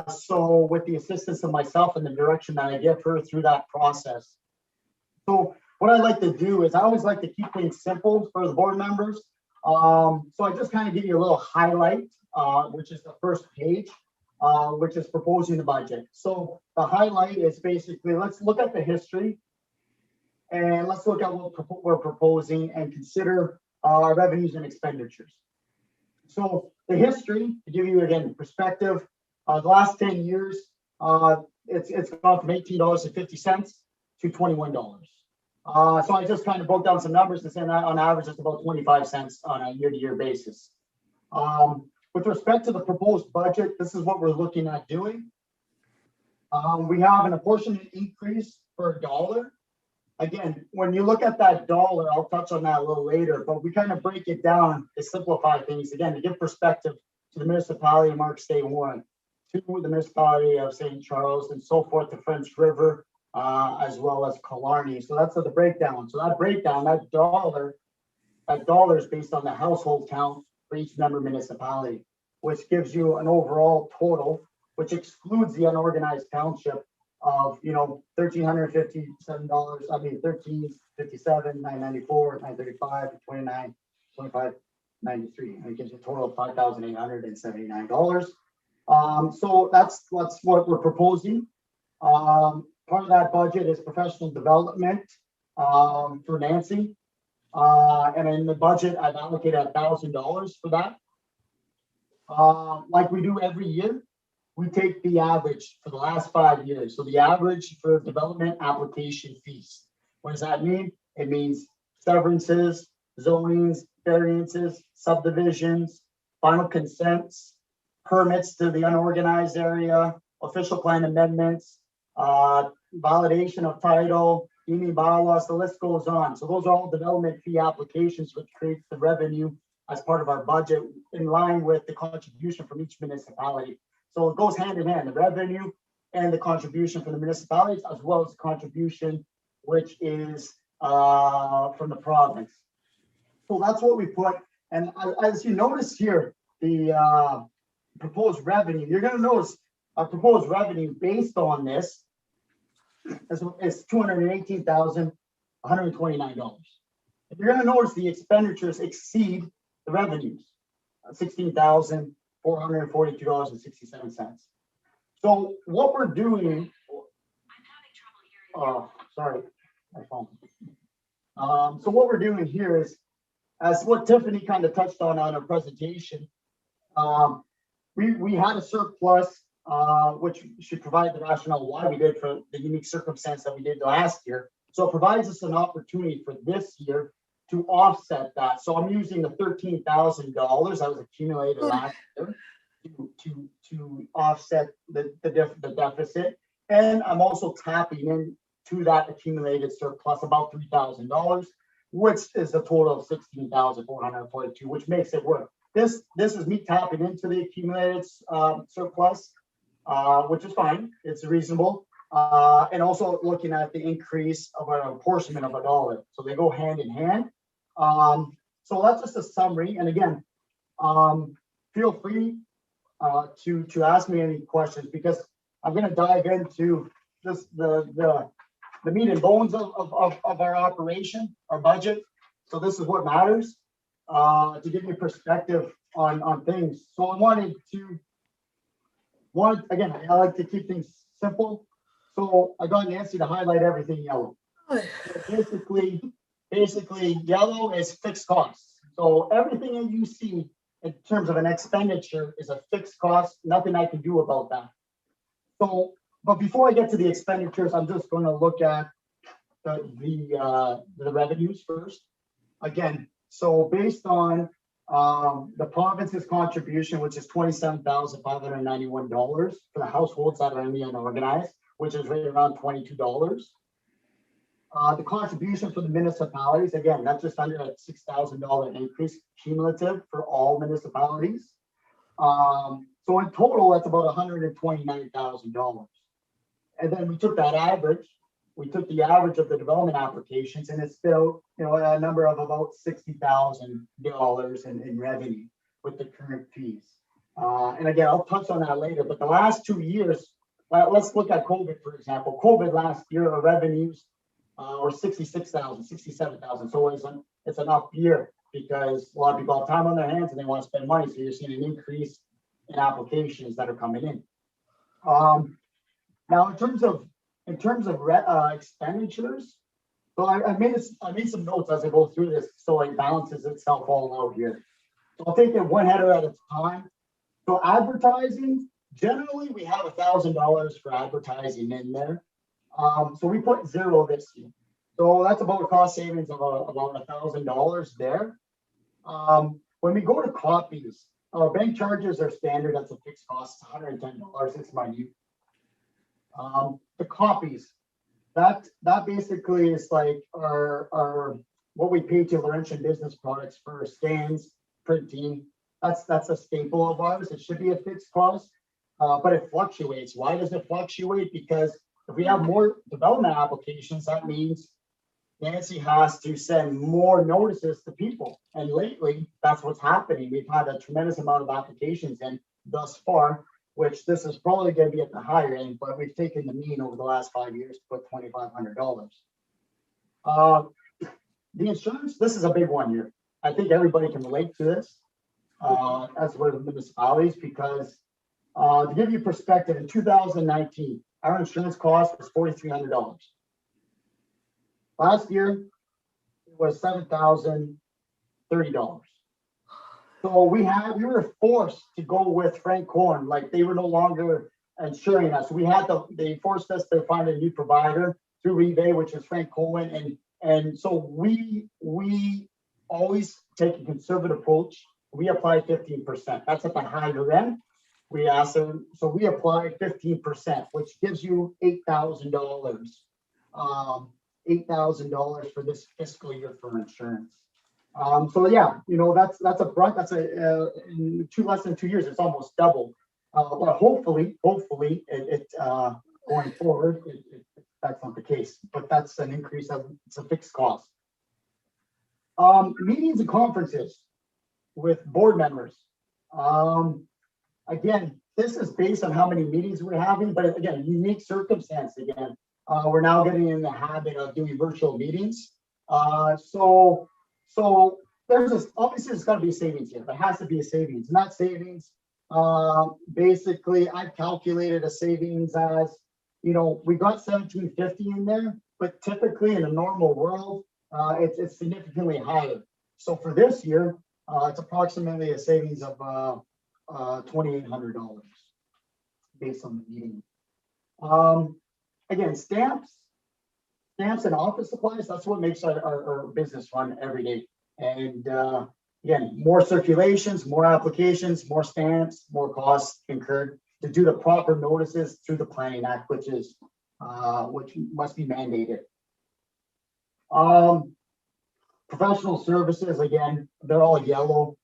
[SPEAKER 2] So with the assistance of myself and the direction that I give her through that process. So what I like to do is I always like to keep things simple for the board members. So I just kind of give you a little highlight, which is the first page. Which is proposing the budget. So the highlight is basically, let's look at the history and let's look at what we're proposing and consider our revenues and expenditures. So the history, to give you again perspective, the last 10 years, it's gone from $18.50 to $21. So I just kind of broke down some numbers and said that on average it's about 25 cents on a year-to-year basis. With respect to the proposed budget, this is what we're looking at doing. We have an apportionment increase per dollar. Again, when you look at that dollar, I'll touch on that a little later, but we kind of break it down to simplify things, again, to give perspective to the municipality of Marks Day 1, to the municipality of St. Charles, and so forth, the French River, as well as Killarney. So that's the breakdown. So that breakdown, that dollar is based on the household count for each member municipality. which gives you an overall total, which excludes the unorganized township of, $1,357. I mean, 1,357, 994, 935, 29, 25, 93. And it gives you a total of $5,879. So that's what we're proposing. Part of that budget is professional development for Nancy. And in the budget, I've allocated $1,000 for that. Like we do every year, we take the average for the last 5 years. So the average for development application fees. What does that mean? It means severances, zonings, variances, subdivisions, final consents, permits to the unorganized area, official plan amendments, validation of title, deeming bylaws, the list goes on. So those are all development fee applications, which creates the revenue as part of our budget in line with the contribution from each municipality. So it goes hand in hand, the revenue and the contribution from the municipalities, as well as the contribution, which is from the province. So that's what we put. And as you notice here, the proposed revenue, you're going to notice our proposed revenue based on this is $218,129. You're going to notice the expenditures exceed the revenues, $16,442.67. So what we're doing, sorry, my phone. So what we're doing here is, as what Tiffany kind of touched on her presentation, we had a surplus, which should provide the rationale why we did for the unique circumstance that we did last year. So it provides us an opportunity for this year to offset that. So I'm using the $13,000 that was accumulated last year to offset the deficit. And I'm also tapping into that accumulated surplus about $3,000, which is a total of $16,442, which makes it work. This is me tapping into the accumulated surplus, which is fine. It's reasonable. And also looking at the increase of an apportionment of $1. So they go hand in hand. So that's just a summary. And again, feel free to ask me any questions, because I'm going to dive into this, the meat and bones of our operation, our budget. So this is what matters, to give you perspective on things. So I again, I like to keep things simple. So I got Nancy to highlight everything yellow. Basically yellow is fixed costs. So everything that you see in terms of an expenditure is a fixed cost. Nothing I can do about that. So, but before I get to the expenditures, I'm just going to look at the revenues first. Again, so based on the province's contribution, which is $27,591 for the households that are in the unorganized, which is right around $22. The contribution for the municipalities, again, that's just under a $6,000 increase cumulative for all municipalities. So in total, that's about $129,000. And then we took that average. We took the average of the development applications, and it's still, a number of about $60,000 in revenue with the current fees. And again, I'll touch on that later. But the last 2 years, let's look at COVID, for example. COVID last year, our revenues were $66,000, $67,000. So it's an up year because a lot of people have time on their hands and they want to spend money. So you're seeing an increase in applications that are coming in. Now, in terms of expenditures, so I made some notes as I go through this, so it balances itself all out here. So I'll take it one header at a time. So advertising, generally we have $1,000 for advertising in there. So we put $0 this year. So that's about a cost savings of about $1,000 there. When we go to copies, our bank charges are standard. That's a fixed cost, $110. It's minute. The copies, that basically is like our what we pay to Laurentian Business Products for scans, printing. That's a staple of ours. It should be a fixed cost, but it fluctuates. Why does it fluctuate? Because if we have more development applications, that means Nancy has to send more notices to people. And lately, that's what's happening. We've had a tremendous amount of applications in thus far, which this is probably going to be at the higher end, but we've taken the mean over the last 5 years to put $2,500. The insurance, this is a big one here. I think everybody can relate to this, as well as municipalities, because to give you perspective, in 2019, our insurance cost was $4,300. Last year, it was $7,030. So we were forced to go with Frank Horn, like they were no longer insuring us. They forced us to find a new provider through eBay, which is Frank Cohen. And so we always take a conservative approach. We apply 15%. That's at the higher end. We asked them, so we apply 15%, which gives you $8,000. $8,000 for this fiscal year for insurance. So yeah, that's in less than 2 years, it's almost double. But hopefully it going forward, that's not the case, but that's an increase it's a fixed cost. Meetings and conferences with board members. Again, this is based on how many meetings we're having, but again, unique circumstance again. We're now getting in the habit of doing virtual meetings. So there's obviously there's got to be a savings here. There has to be a savings, and that savings, basically I've calculated a savings as, we got 1,750 in there, but typically in a normal world, it's significantly higher. So for this year, it's approximately a savings of $2,800 based on the meeting. Again, stamps and office supplies, that's what makes our business run every day. And again, more circulations, more applications, more stamps, more costs incurred to do the proper notices through the Planning Act, which must be mandated. Professional services, again, they're all yellow.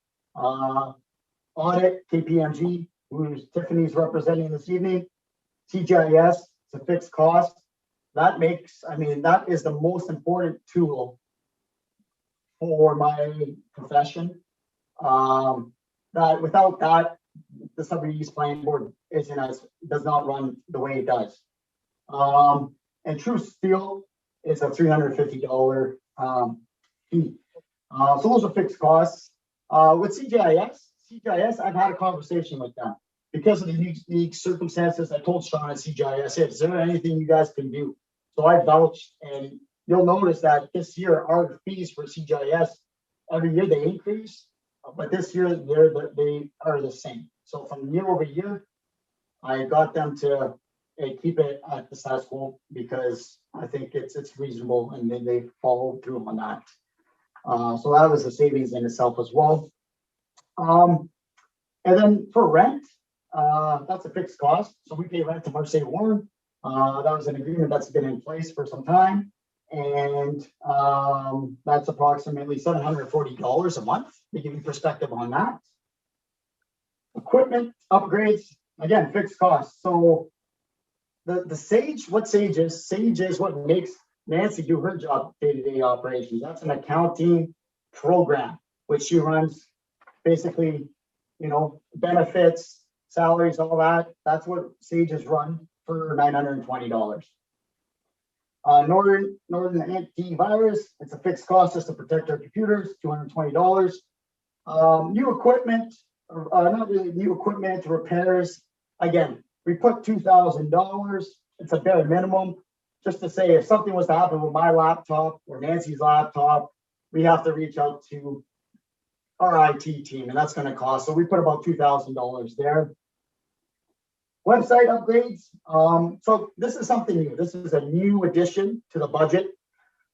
[SPEAKER 2] Audit, KPMG, who Tiffany's representing this evening. CGIS, it's a fixed cost. That is the most important tool for my profession. That without that, the Sudbury East Planning Board does not run the way it does. And True Steel is a $350 fee. So those are fixed costs. With CGIS, I've had a conversation with them. Because of the unique circumstances, I told Sean at CGIS, is there anything you guys can do? So I vouched, and you'll notice that this year, our fees for CGIS, every year they increase, but this year they are the same. So from year over year, I got them to keep it at the status quo because I think it's reasonable, and then they follow through on that. So that was a savings in itself as well. And then for rent, that's a fixed cost. So we pay rent to Marseille Warren. That was an agreement that's been in place for some time. And that's approximately $740 a month to give you perspective on that. Equipment upgrades, again, fixed costs. So the Sage, what Sage is what makes Nancy do her job, day-to-day operations. That's an accounting program, which she runs basically, benefits, salaries, all that. That's what Sage is run for $920. Northern Antivirus, it's a fixed cost just to protect our computers, $220. New equipment, not really new equipment, repairs. Again, we put $2,000. It's a bare minimum. Just to say, if something was to happen with my laptop or Nancy's laptop, we have to reach out to our IT team, and that's going to cost. So we put about $2,000 there. Website upgrades. So this is something new. This is a new addition to the budget.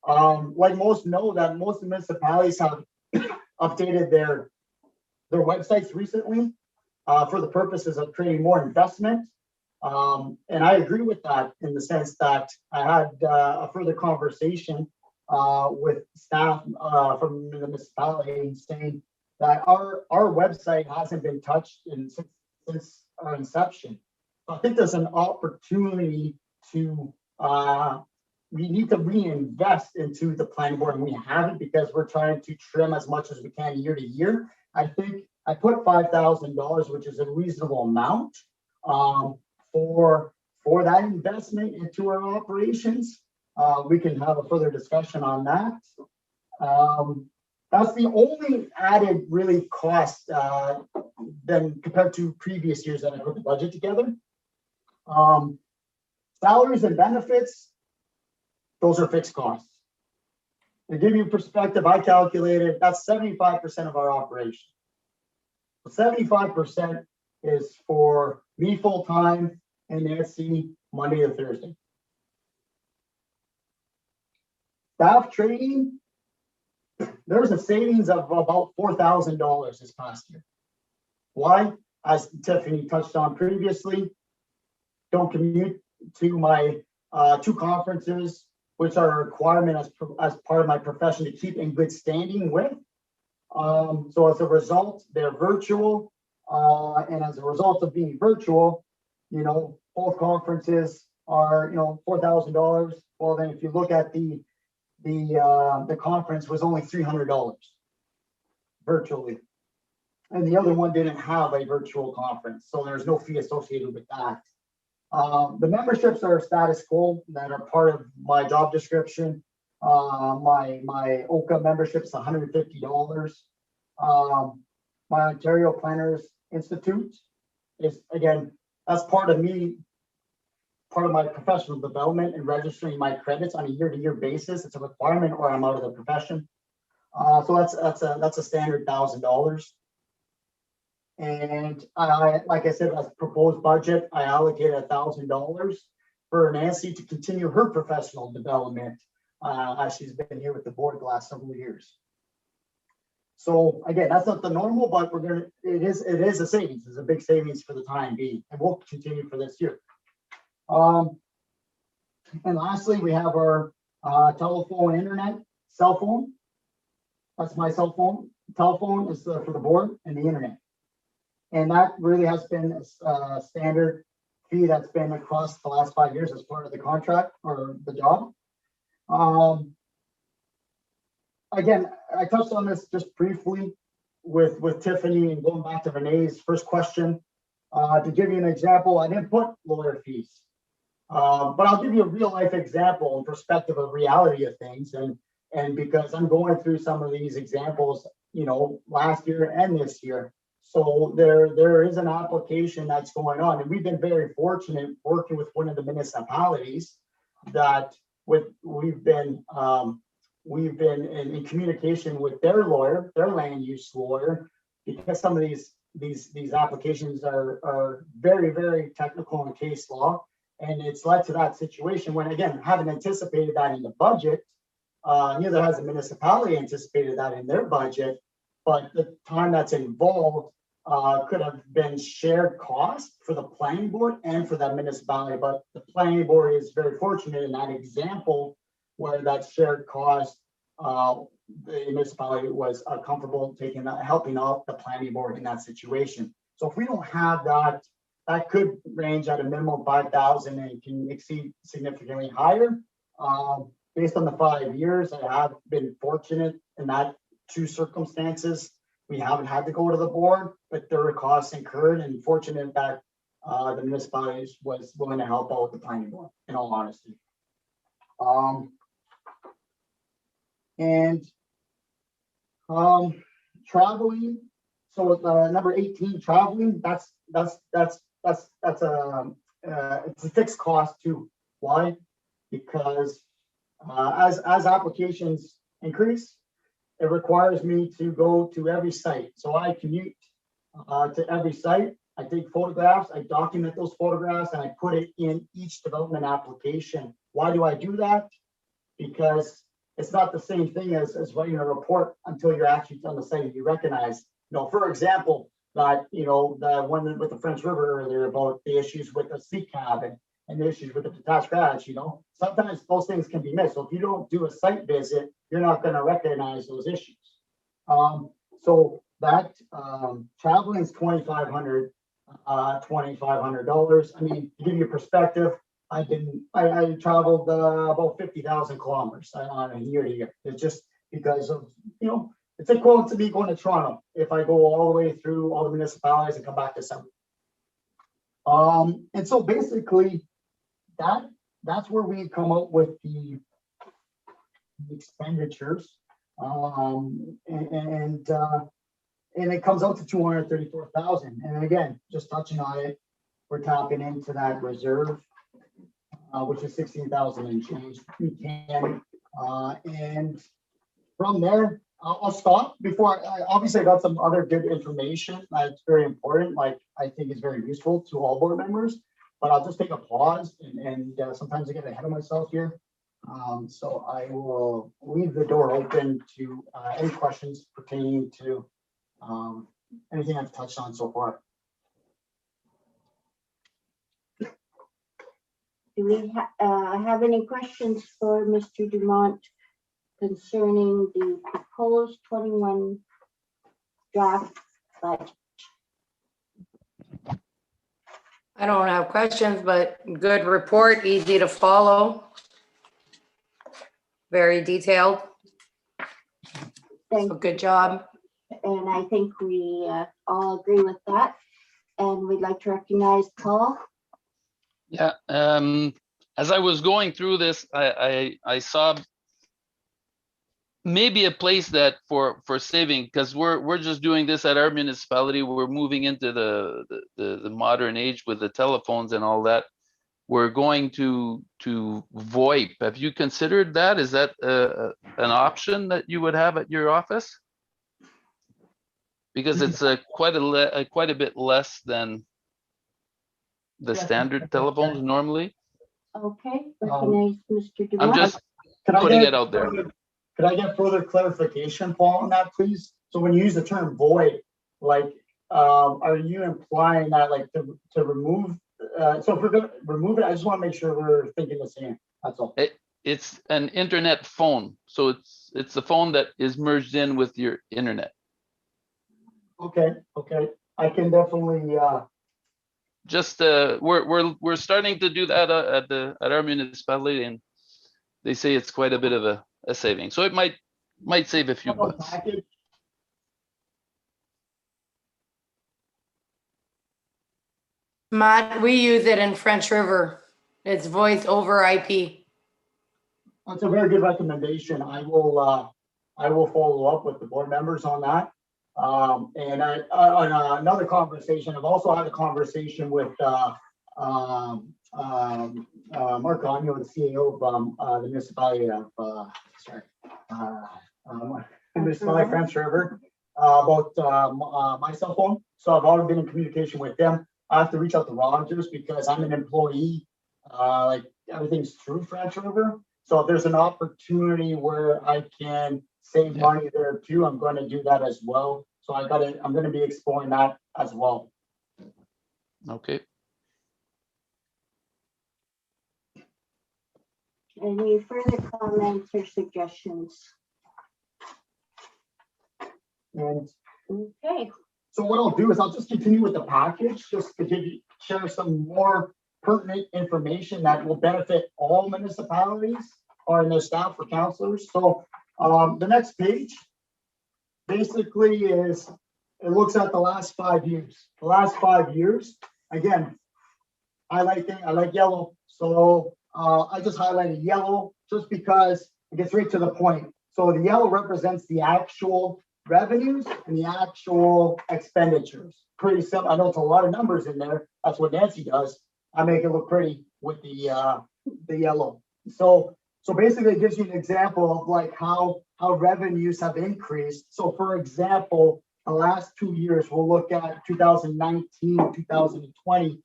[SPEAKER 2] Like most know that most municipalities have updated their websites recently for the purposes of creating more investment. And I agree with that in the sense that I had a further conversation with staff from the municipality saying that our website hasn't been touched since our inception. So I think there's an opportunity to we need to reinvest into the planning board, and we haven't because we're trying to trim as much as we can year to year. I think I put $5,000, which is a reasonable amount, for that investment into our operations. We can have a further discussion on that. That's the only added really cost than compared to previous years that I put the budget together. Salaries and benefits, those are fixed costs. To give you perspective, I calculated that's 75% of our operation. 75% is for me full-time and Nancy Monday to Thursday. Staff training, there's a savings of about $4,000 this past year. Why? As Tiffany touched on previously, don't commute to my 2 conferences, which are a requirement as part of my profession to keep in good standing with. So as a result, they're virtual. And as a result of being virtual, both conferences are, $4,000. Well, then if you look at the conference was only $300 virtually. And the other one didn't have a virtual conference. So there's no fee associated with that. The memberships are status quo that are part of my job description. My OCA membership is $150. My Ontario Planners Institute is, again, that's part of my professional development and registering my credits on a year-to-year basis. It's a requirement or I'm out of the profession. So that's a standard $1,000. And like I said, as proposed budget, I allocated $1,000 for Nancy to continue her professional development as she's been here with the board the last several years. So again, that's not the normal, but it is a savings. It's a big savings for the time being, and we'll continue for this year. And lastly, we have our telephone, internet, cell phone. That's my cell phone. Telephone is for the board and the internet. And that really has been a standard fee that's been across the last 5 years as part of the contract or the job. Again, I touched on this just briefly with Tiffany and going back to Renee's first question. To give you an example, I didn't put lawyer fees, but I'll give you a real life example and perspective of reality of things. And because I'm going through some of these examples, last year and this year. So there is an application that's going on, and we've been very fortunate working with one of the municipalities that we've been in communication with their lawyer, their land use lawyer, because some of these applications are very, very technical in case law, and it's led to that situation when, again, haven't anticipated that in the budget. Neither has the municipality anticipated that in their budget, but the time that's involved could have been shared cost for the planning board and for that municipality. But the planning board is very fortunate in that example where that shared cost, the municipality was comfortable helping out the planning board in that situation. So if we don't have that, that could range at a minimum of 5,000 and can exceed significantly higher. Based on the 5 years, I have been fortunate in that 2 circumstances. We haven't had to go to the board, but there were costs incurred, and fortunate that the municipality was willing to help out with the planning board, in all honesty. Traveling. So number 18, traveling. That's it's a fixed cost too. Why? Because as applications increase, it requires me to go to every site. So I commute to every site. I take photographs, I document those photographs, and I put it in each development application. Why do I do that? Because it's not the same thing as writing a report until you're actually on the site and you recognize. For example, that the one with the French River earlier about the issues with the sea cabin and the issues with the detached garage, sometimes those things can be missed. So if you don't do a site visit, you're not going to recognize those issues. So that traveling is $2,500. I mean, to give you a perspective, I traveled about 50,000 kilometers on a year to year. It's just because of, it's equivalent to me going to Toronto if I go all the way through all the municipalities and come back to some. And so basically that's where we come up with the expenditures. And it comes out to 234,000. And again, just touching on it, we're tapping into that reserve, which is 16,000 and change. We can, and from there, I'll stop before obviously I got some other good information that's very important, like I think is very useful to all board members, but I'll just take a pause and sometimes I get ahead of myself here. So I will leave the door open to any questions pertaining to anything I've touched on so far.
[SPEAKER 1] Do we have any questions for Mr. Dumont concerning the proposed 21 draft budget?
[SPEAKER 4] I don't have questions, but good report, easy to follow. Very detailed.
[SPEAKER 1] Thank
[SPEAKER 4] So good job.
[SPEAKER 1] And I think we all agree with that. And we'd like to recognize Paul.
[SPEAKER 5] Yeah, as I was going through this, I saw maybe a place that for saving, because we're just doing this at our municipality. We're moving into the modern age with the telephones and all that. We're going to VoIP. Have you considered that? Is that an option that you would have at your office? Because it's quite a bit less than the standard telephones normally.
[SPEAKER 1] Okay, recognize Mr. Dumont.
[SPEAKER 5] I'm just putting it out there.
[SPEAKER 2] Could I get further clarification, Paul, on that, please? So when you use the term void, like, are you implying that like to remove? So if we're going to remove it, I just want to make sure we're thinking the same. That's all.
[SPEAKER 5] It's an internet phone, so it's the phone that is merged in with your internet.
[SPEAKER 2] Okay, I can definitely.
[SPEAKER 5] Just we're starting to do that at our municipality, and they say it's quite a bit of a saving. So it might save a few bucks.
[SPEAKER 4] Matt, we use it in French River. It's voice over IP.
[SPEAKER 2] That's a very good recommendation. I will follow up with the board members on that. And on another conversation, I've also had a conversation with Mark Gagnon, the CEO of the municipality of the municipality of French River, about my cell phone. So I've already been in communication with them. I have to reach out to Rogers because I'm an employee. Like everything's through French River. So if there's an opportunity where I can save money there too, I'm going to do that as well. So I'm going to be exploring that as well.
[SPEAKER 5] Okay.
[SPEAKER 1] Any further comments or suggestions?
[SPEAKER 2] And
[SPEAKER 1] okay.
[SPEAKER 2] So what I'll do is I'll just continue with the package, just to share some more pertinent information that will benefit all municipalities or their staff or counselors. So the next page basically it looks at the last 5 years. The last 5 years, again, I like yellow. So I just highlighted yellow just because it gets right to the point. So the yellow represents the actual revenues and the actual expenditures. Pretty simple. I know it's a lot of numbers in there. That's what Nancy does. I make it look pretty with the yellow. So basically it gives you an example of like how revenues have increased. So for example, the last 2 years, we'll look at 2019, 2020.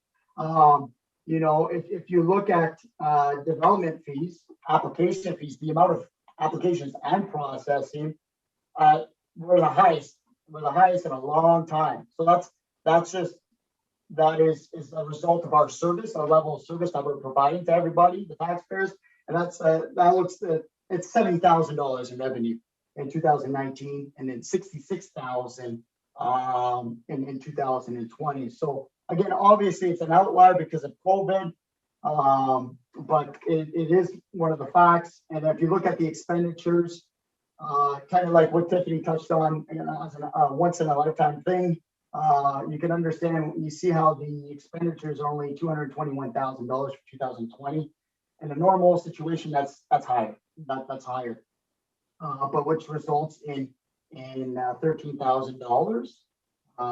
[SPEAKER 2] You know, if you look at development fees, application fees, the amount of applications and processing, we're the highest in a long time. So that is a result of our service, our level of service that we're providing to everybody, the taxpayers, and it's $70,000 in revenue in 2019, and then 66,000 in 2020. So again, obviously it's an outlier because of COVID. But it is one of the facts. And if you look at the expenditures, kind of like what Tiffany touched on, you know, as a once in a lifetime thing, you can understand, you see how the expenditures are only $221,000 for 2020. In a normal situation, that's higher. That's higher. But which results in $13,000,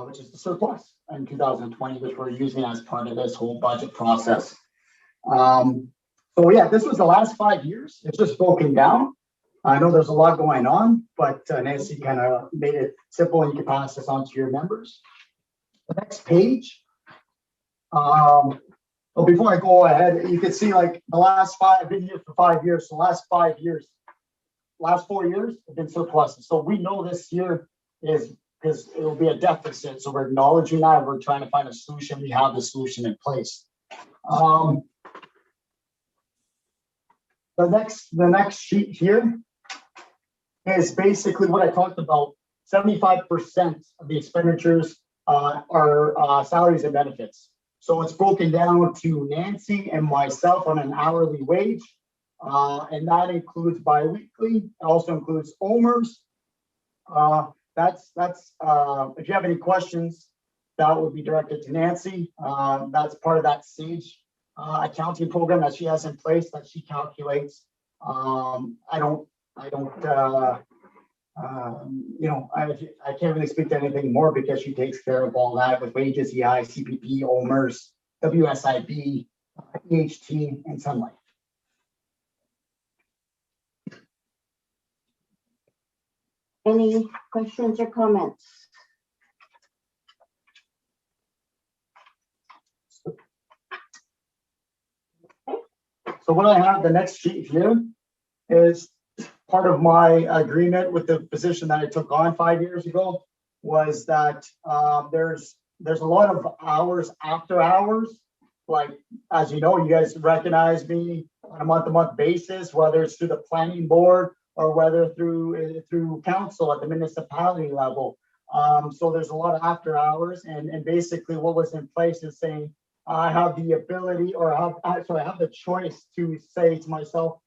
[SPEAKER 2] which is the surplus in 2020, which we're using as part of this whole budget process. So yeah, this was the last 5 years. It's just broken down. I know there's a lot going on, but Nancy kind of made it simple, and you can pass this on to your members. The next page. But before I go ahead, you can see like the last I've been here for 5 years. So last 5 years, last 4 years have been surpluses. So we know this year is because it will be a deficit. So we're acknowledging that. We're trying to find a solution. We have the solution in place. The next sheet here is basically what I talked about. 75% of the expenditures are salaries and benefits. So it's broken down to Nancy and myself on an hourly wage. And that includes biweekly. It also includes OMERS. That's if you have any questions, that would be directed to Nancy. That's part of that SAGE accounting program that she has in place that she calculates. I can't really speak to anything more because she takes care of all that with wages, EI, CPP, OMERS, WSIB, EHT, and Sun Life.
[SPEAKER 1] Any questions or comments?
[SPEAKER 2] So what I have, the next sheet here is part of my agreement with the position that I took on 5 years ago, was that there's a lot of hours after hours. Like, as you know, you guys recognize me on a month-to-month basis, whether it's through the planning board or whether through council at the municipality level. So there's a lot of after hours, and basically what was in place is saying I have the ability, or I have the choice to say to myself,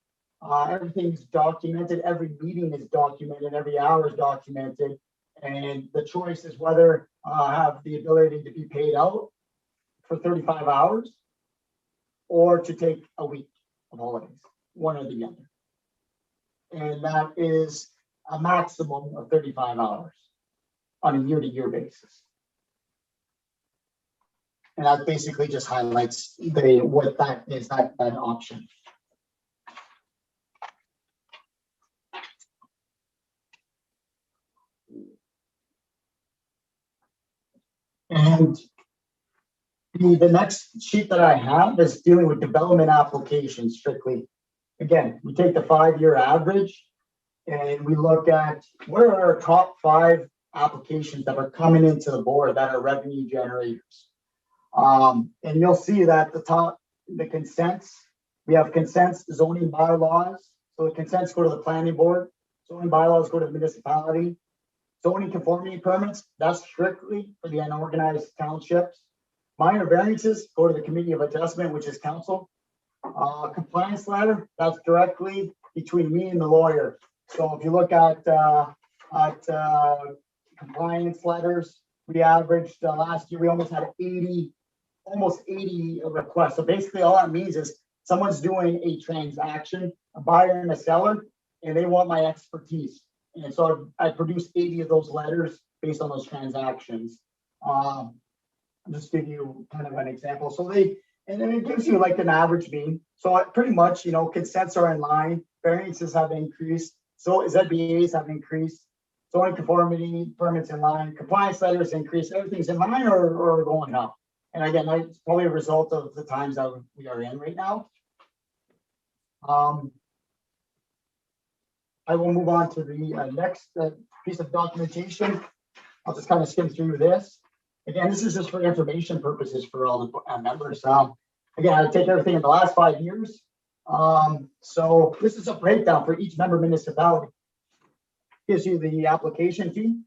[SPEAKER 2] everything's documented, every meeting is documented, every hour is documented, and the choice is whether I have the ability to be paid out for 35 hours or to take a week of holidays, one or the other. And that is a maximum of 35 hours on a year-to-year basis. And that basically just highlights what that is, that option. And the next sheet that I have is dealing with development applications strictly. Again, we take the 5-year average and we look at what are our top 5 applications that are coming into the board that are revenue generators. And you'll see that the consents, we have consents, zoning bylaws. So the consents go to the planning board, zoning bylaws go to the municipality. Zoning conformity permits, that's strictly for the unorganized townships. Minor variances go to the committee of adjustment, which is council. Compliance letter, that's directly between me and the lawyer. So if you look at compliance letters, we averaged last year, we almost had 80 requests. So basically all that means is someone's doing a transaction, a buyer and a seller, and they want my expertise. And so I produced 80 of those letters based on those transactions. I'll just give you kind of an example. So and then it gives you like an average mean. So pretty much, consents are in line, variances have increased, so ZBAs have increased, zoning conformity permits in line, compliance letters increased, everything's in line or going up. And again, that's probably a result of the times that we are in right now. I will move on to the next piece of documentation. I'll just kind of skim through this. Again, this is just for information purposes for all the members. Again, I take everything in the last 5 years. So this is a breakdown for each member municipality. Gives you the application fee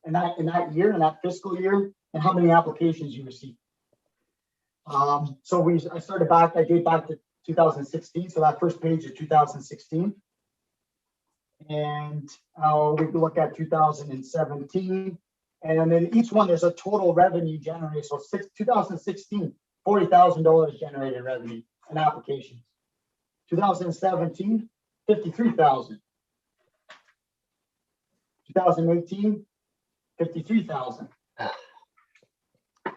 [SPEAKER 2] in that year, in that fiscal year, and how many applications you receive. So I date back to 2016, so that first page is 2016. And we can look at 2017. And then each one, there's a total revenue generated. So 2016, $40,000 generated revenue in applications. 2017, 53,000. 2018, 53,000.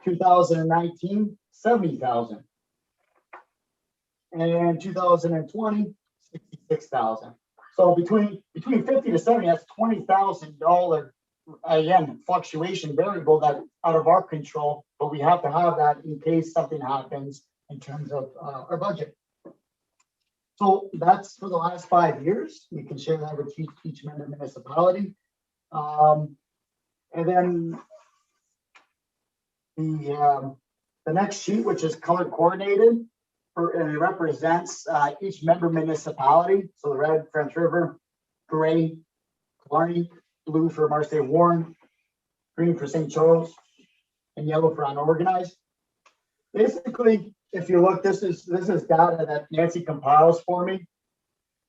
[SPEAKER 2] 2019, 70,000. And 2020, 66,000. So between 50 to 70, that's $20,000 again fluctuation variable that out of our control, but we have to have that in case something happens in terms of our budget. So that's for the last 5 years. We can share that with each member municipality. And then the next sheet, which is color coordinated, and it represents each member municipality. So the red, French River, gray, Killarney, blue for Marseille Warren, green for St. Charles, and yellow for unorganized. Basically, if you look, this is data that Nancy compiles for me,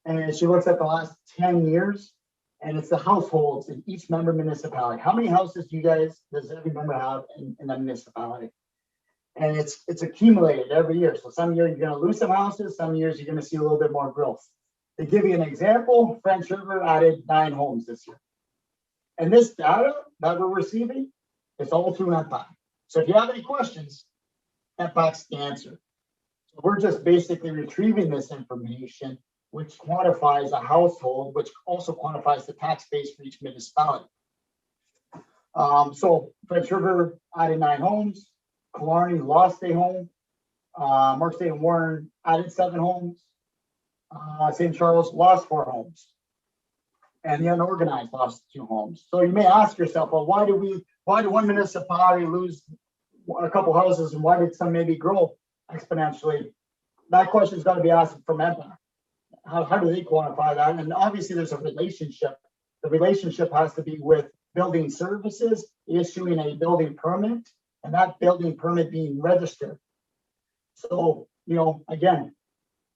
[SPEAKER 2] and she looks at the last 10 years, and it's the households in each member municipality. How many houses does every member have in the municipality? And it's accumulated every year. So some years you're going to lose some houses, some years you're going to see a little bit more growth. To give you an example, French River added 9 homes this year. And this data that we're receiving is all through NPAC. So if you have any questions, NPAC's the answer. So we're just basically retrieving this information, which quantifies a household, which also quantifies the tax base for each municipality. So French River added 9 homes. Killarney lost a home. Marseille Warren added 7 homes. St. Charles lost 4 homes. And the unorganized lost 2 homes. So you may ask yourself, well, why did one municipality lose a couple houses and why did some maybe grow exponentially? That question's got to be asked from NPAC. How do they quantify that? And obviously there's a relationship. The relationship has to be with building services, issuing a building permit, and that building permit being registered. So, again,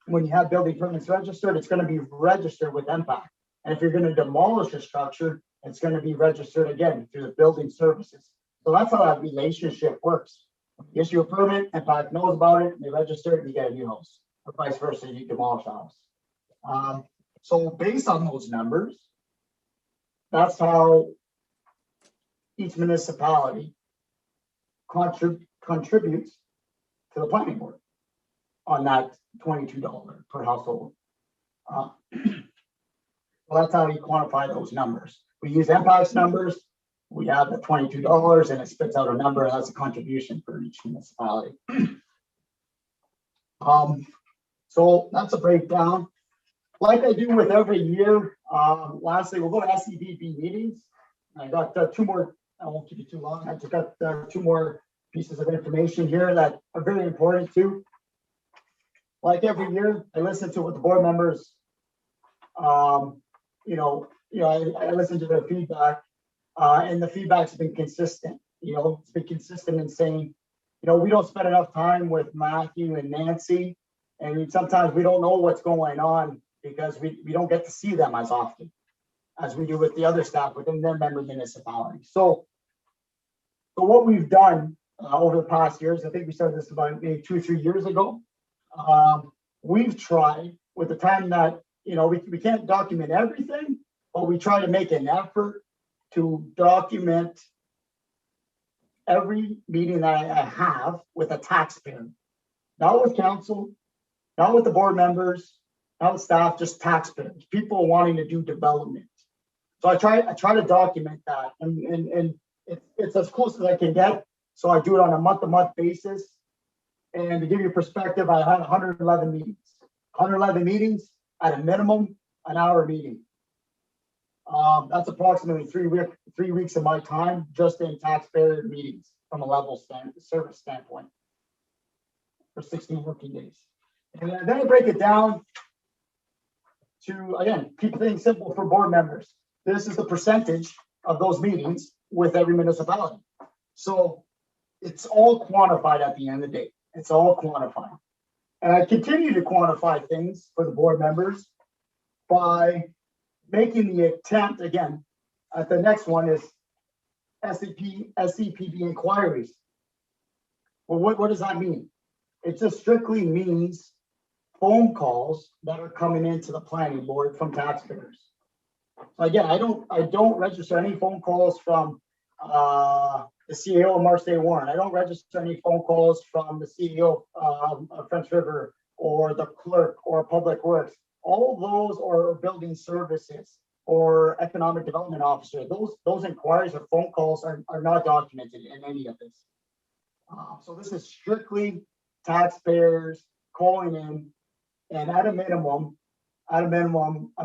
[SPEAKER 2] when you have building permits registered, it's going to be registered with NPAC. And if you're going to demolish a structure, it's going to be registered again through the building services. So that's how that relationship works. You issue a permit, NPAC knows about it, they register it, you get a new house. Or vice versa, you demolish a house. So based on those numbers, that's how each municipality contributes to the planning board on that $22 per household. Well, that's how you quantify those numbers. We use NPAC's numbers. We have the $22 and it spits out a number. That's a contribution for each municipality. So that's a breakdown. Like I do with every year, lastly, we'll go to SCBB meetings. I got 2 more, I won't keep you too long. I just got 2 more pieces of information here that are very important too. Like every year, I listen to what the board members, I listen to their feedback, and the feedback's been consistent. It's been consistent in saying, we don't spend enough time with Matthew and Nancy, and sometimes we don't know what's going on because we don't get to see them as often as we do with the other staff within their member municipalities. So what we've done over the past years, I think we started this about maybe 2 or 3 years ago. We've tried with the time that, we can't document everything, but we try to make an effort to document every meeting that I have with a taxpayer, not with council, not with the board members, not with staff, just taxpayers, people wanting to do development. So I try to document that, and it's as close as I can get. So I do it on a month-to-month basis. And to give you perspective, I had 111 meetings. 111 meetings at a minimum, an hour meeting. That's approximately 3 weeks of my time just in taxpayer meetings from a level service standpoint for 16 working days. And then I break it down to, again, keep things simple for board members. This is the percentage of those meetings with every municipality. So it's all quantified at the end of the day. It's all quantified. And I continue to quantify things for the board members by making the attempt, again, the next one is SCPD inquiries. Well, what does that mean? It just strictly means phone calls that are coming into the planning board from taxpayers. So again, I don't register any phone calls from the CEO of Marsh Day Warren. I don't register any phone calls from the CEO of French River or the clerk or Public Works. All those are building services or economic development officer. Those inquiries or phone calls are not documented in any of this. So this is strictly taxpayers calling in, and at a minimum, I'm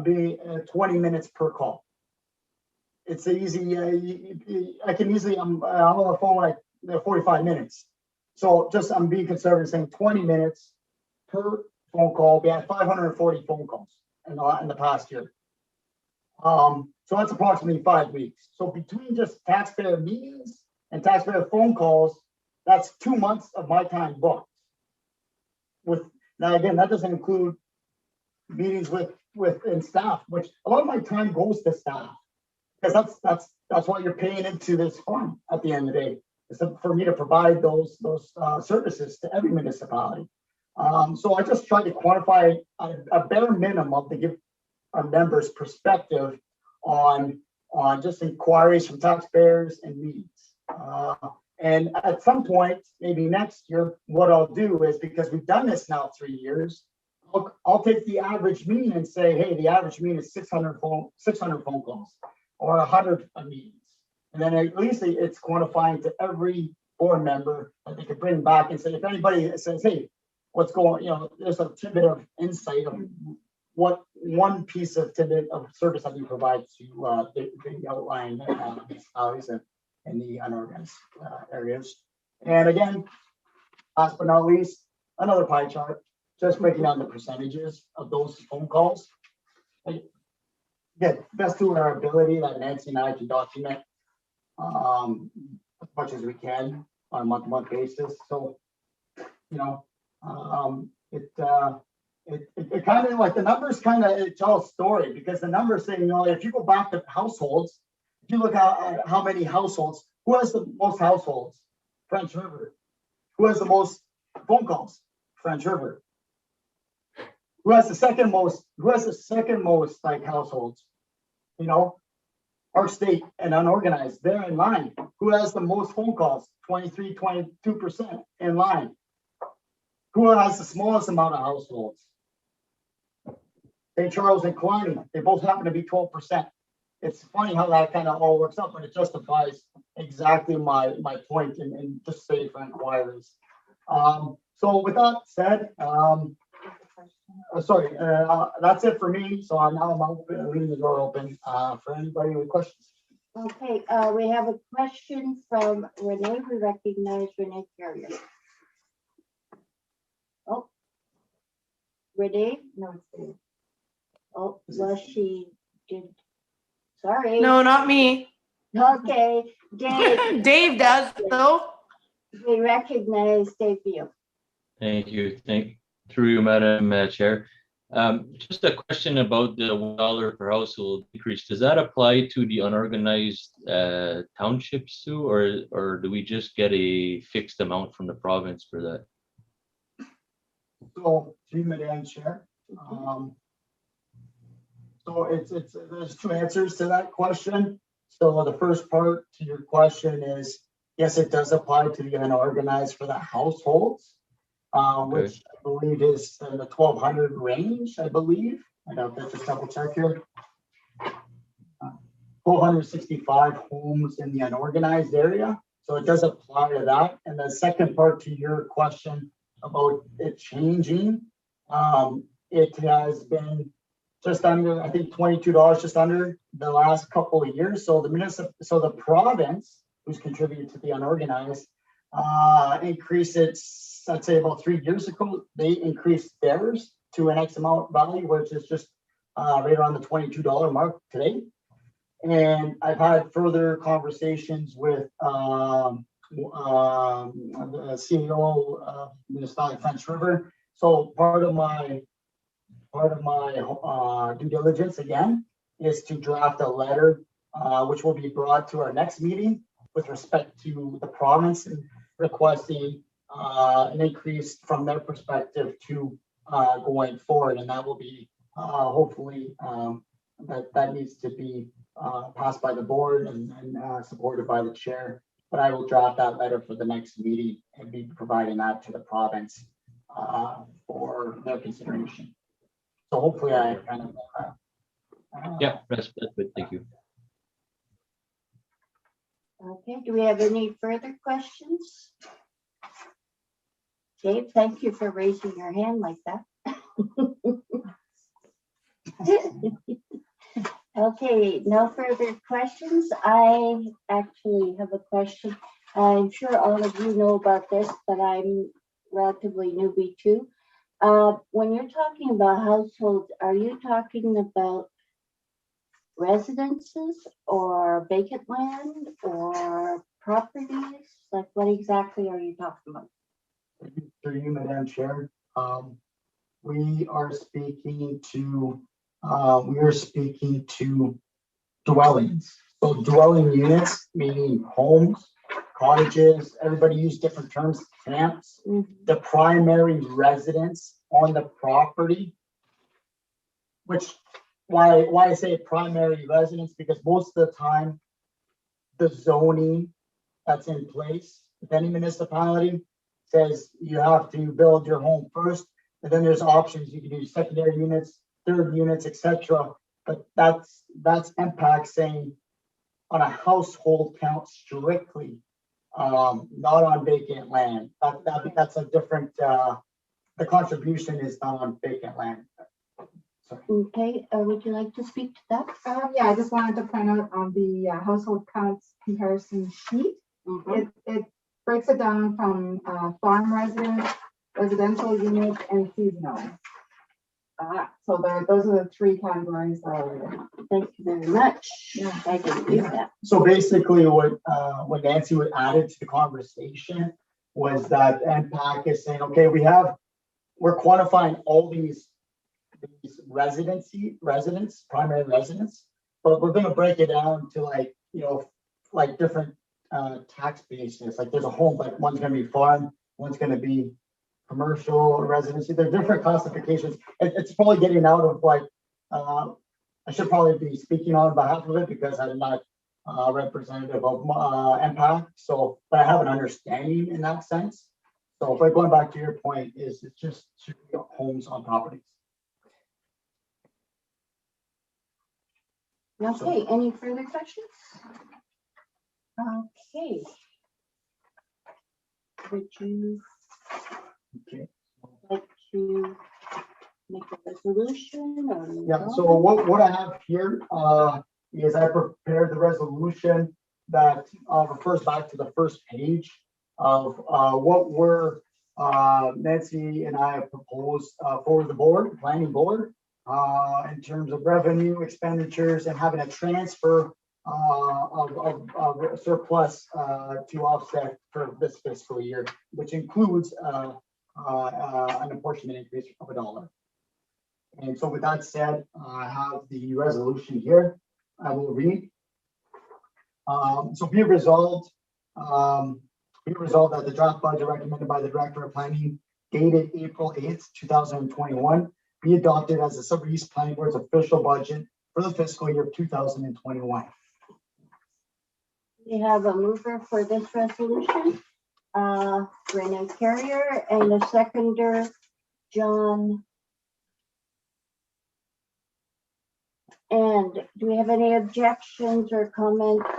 [SPEAKER 2] being 20 minutes per call. It's easy. I can easily, I'm on the phone like 45 minutes. So just, I'm being conservative saying 20 minutes per phone call. We had 540 phone calls in the past year. So that's approximately 5 weeks. So between just taxpayer meetings and taxpayer phone calls, that's 2 months of my time booked. Now again, that doesn't include meetings with staff, which a lot of my time goes to staff, because that's what you're paying into this fund at the end of the day. It's for me to provide those services to every municipality. So I just try to quantify a bare minimum to give our members perspective on just inquiries from taxpayers and meetings. And at some point, maybe next year, what I'll do is, because we've done this now 3 years, I'll take the average mean and say, hey, the average mean is 600 phone calls or 100 meetings. And then at least it's quantifying to every board member that they could bring back and say, if anybody says, hey, what's going, there's a tidbit of insight of what one piece of tidbit of service that we provide to the outlying municipalities in the unorganized areas. And again, last but not least, another pie chart, just breaking down the percentages of those phone calls. Again, best to our ability that Nancy and I can document as much as we can on a month-to-month basis. So, it kind of like the numbers kind of tell a story, because the numbers say, if you go back to households, if you look at how many households, who has the most households? French River. Who has the most phone calls? French River. Who has the second most? Who has the second most like households? Our state and unorganized, they're in line. Who has the most phone calls? 23, 22% in line. Who has the smallest amount of households? St. Charles and Kalani, they both happen to be 12%. It's funny how that kind of all works out, but it justifies exactly my point in just say for inquiries. So with that said, that's it for me. So now I'm leaving the door open for anybody with questions.
[SPEAKER 1] Okay, we have a question from Renee. We recognize Renee Carrier. Oh, Renee?
[SPEAKER 6] No, it's Dave.
[SPEAKER 1] Oh, well, she did. Sorry.
[SPEAKER 4] No, not me.
[SPEAKER 1] Okay, Dave,
[SPEAKER 4] Dave does, though.
[SPEAKER 1] we recognize Dave Beal.
[SPEAKER 8] Thank you. Through you, Madam Chair. Just a question about the $1 per household decrease. Does that apply to the unorganized townships too, or do we just get a fixed amount from the province for that?
[SPEAKER 2] So, to Madam Chair, so there's two answers to that question. So the first part to your question is, yes, it does apply to the unorganized for the households, which I believe is in the 1,200 range, I believe. I don't have to just double check here. 1,265 homes in the unorganized area. So it does apply to that. And the second part to your question about it changing, it has been just under, I think $22 just under the last couple of years. So the province, who's contributed to the unorganized, increased it, I'd say about 3 years ago. They increased theirs to an X amount value, which is just right around the $22 mark today. And I've had further conversations with the CEO of Municipality French River. So part of my due diligence again is to draft a letter, which will be brought to our next meeting with respect to the province and requesting an increase from their perspective to going forward, and that will be hopefully that needs to be passed by the board and supported by the chair. But I will draft that letter for the next meeting and be providing that to the province for their consideration. So hopefully I kind of
[SPEAKER 8] Yeah, that's good. Thank you.
[SPEAKER 1] Okay, do we have any further questions? Dave, thank you for raising your hand like that. Okay, no further questions. I actually have a question. I'm sure all of you know about this, but I'm relatively newbie too. When you're talking about households, are you talking about residences or vacant land or properties? Like what exactly are you talking about?
[SPEAKER 2] through you, Madam Chair. We are speaking to dwellings. So dwelling units, meaning homes, cottages, everybody use different terms, camps. The primary residence on the property, which why I say primary residence, because most of the time the zoning that's in place with any municipality says you have to build your home first, and then there's options. You can do secondary units, third units, etc. But that's MPAC saying on a household count strictly, not on vacant land. That's a different. The contribution is not on vacant land. Sorry.
[SPEAKER 1] Okay, would you like to speak to that?
[SPEAKER 6] Yeah, I just wanted to point out on the household counts comparison sheet, it breaks it down from farm residence, residential unit, and seasonal. So those are the three categories.
[SPEAKER 1] Thank you very much.
[SPEAKER 6] Yeah.
[SPEAKER 1] I didn't do that.
[SPEAKER 2] So basically, what Nancy would added to the conversation was that MPAC is saying, okay, we're quantifying all these residents, primary residents, but we're going to break it down to like different tax bases. Like there's a home, but one's going to be farm, one's going to be commercial or residency. There's different classifications. It's probably getting out of like, I should probably be speaking on behalf of it because I'm not representative of MPAC. So, but I have an understanding in that sense. So, if going back to your point, is it just homes on properties?
[SPEAKER 1] Okay, any further questions? Okay. Would you like to make a resolution or?
[SPEAKER 2] Yeah, so what I have here is I prepared the resolution that refers back to the first page of what Nancy and I have proposed for the board, planning board, in terms of revenue expenditures and having a transfer of surplus to offset for this fiscal year, which includes an apportionment increase of $1. And so with that said, I have the resolution here. I will read. So be it resolved that the draft budget recommended by the Director of Planning dated April 8th, 2021 be adopted as the Sudbury East Planning Board's official budget for the fiscal year of 2021.
[SPEAKER 1] We have a mover for this resolution, Renee Carrier, and a seconder, John. And do we have any objections or comments?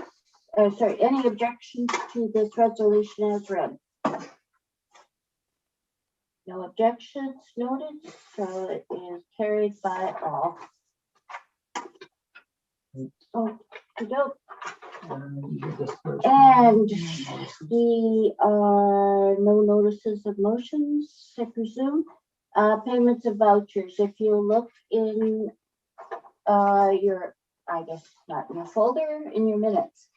[SPEAKER 1] Any objections to this resolution as read? No objections noted, so it is carried by all. Oh, and the no notices of motions, I presume. Payments of vouchers. If you look in your, I guess not in your folder, in your minutes.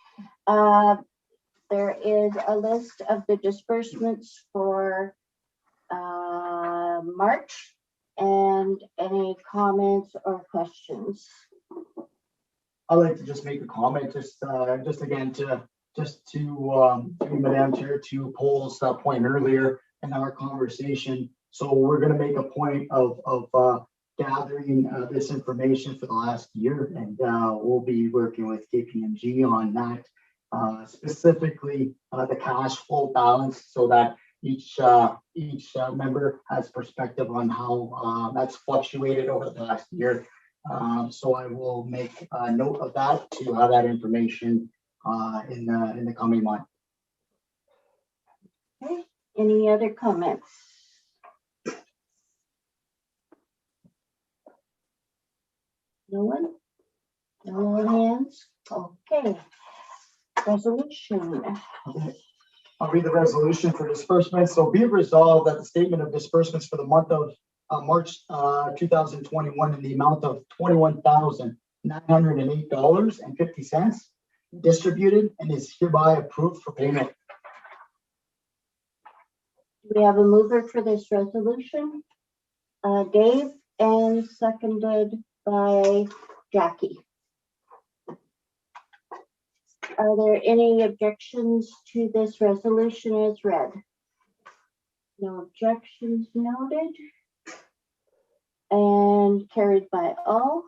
[SPEAKER 1] there is a list of the disbursements for March, and any comments or questions?
[SPEAKER 2] I'd like to just make a comment, just again to Madam Chair, to Paul's point earlier in our conversation. So we're gonna make a point of gathering this information for the last year, and we'll be working with KPMG on that, specifically the cash flow balance, so that each member has perspective on how that's fluctuated over the past year. So I will make a note of that to have that information in the coming month.
[SPEAKER 1] Okay, any other comments? No one? No hands? Okay. Resolution.
[SPEAKER 2] I'll read the resolution for disbursements. So be it resolved that the statement of disbursements for the month of March 2021 in the amount of $21,908.50 distributed and is hereby approved for payment.
[SPEAKER 1] We have a mover for this resolution, Dave, and seconded by Jackie. Are there any objections to this resolution as read? No objections noted. And carried by all.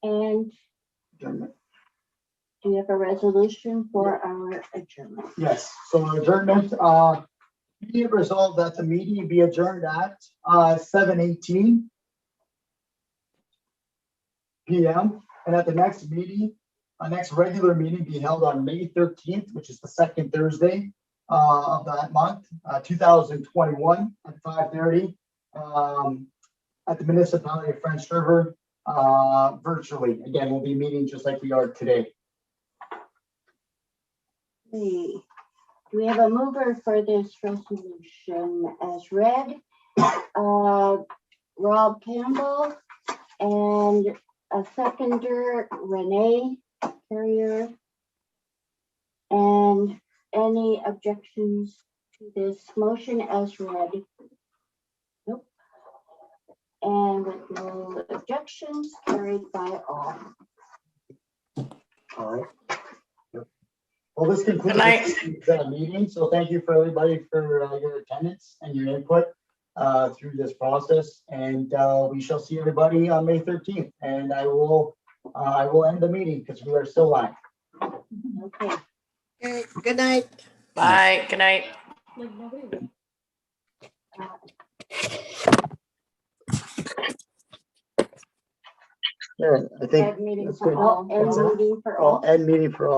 [SPEAKER 1] And
[SPEAKER 2] Adjournment.
[SPEAKER 1] do you have a resolution for our adjournment?
[SPEAKER 2] Yes, so adjournment, be it resolved that the meeting be adjourned at 7:18 p.m. and at the next meeting, next regular meeting be held on May 13th, which is the second Thursday of that month, 2021 at 5:30 at the municipality of French River, virtually. Again, we'll be meeting just like we are today.
[SPEAKER 1] Okay. Do we have a mover for this resolution as read? Rob Campbell, and a seconder, Renee Carrier. And any objections to this motion as read? Nope. And with no objections, carried by all.
[SPEAKER 2] All right. Well, this concludes
[SPEAKER 4] Good night.
[SPEAKER 2] the meeting. So thank you for everybody for your attendance and your input through this process. And we shall see everybody on May 13th. And I will end the meeting because we are still live.
[SPEAKER 1] Okay.
[SPEAKER 9] Okay, good night.
[SPEAKER 4] Bye, good night.
[SPEAKER 2] Yeah, I think
[SPEAKER 1] End meeting
[SPEAKER 2] that's
[SPEAKER 1] for
[SPEAKER 2] good.
[SPEAKER 1] all. End
[SPEAKER 2] That's it.
[SPEAKER 1] meeting for all.
[SPEAKER 2] End meeting for all.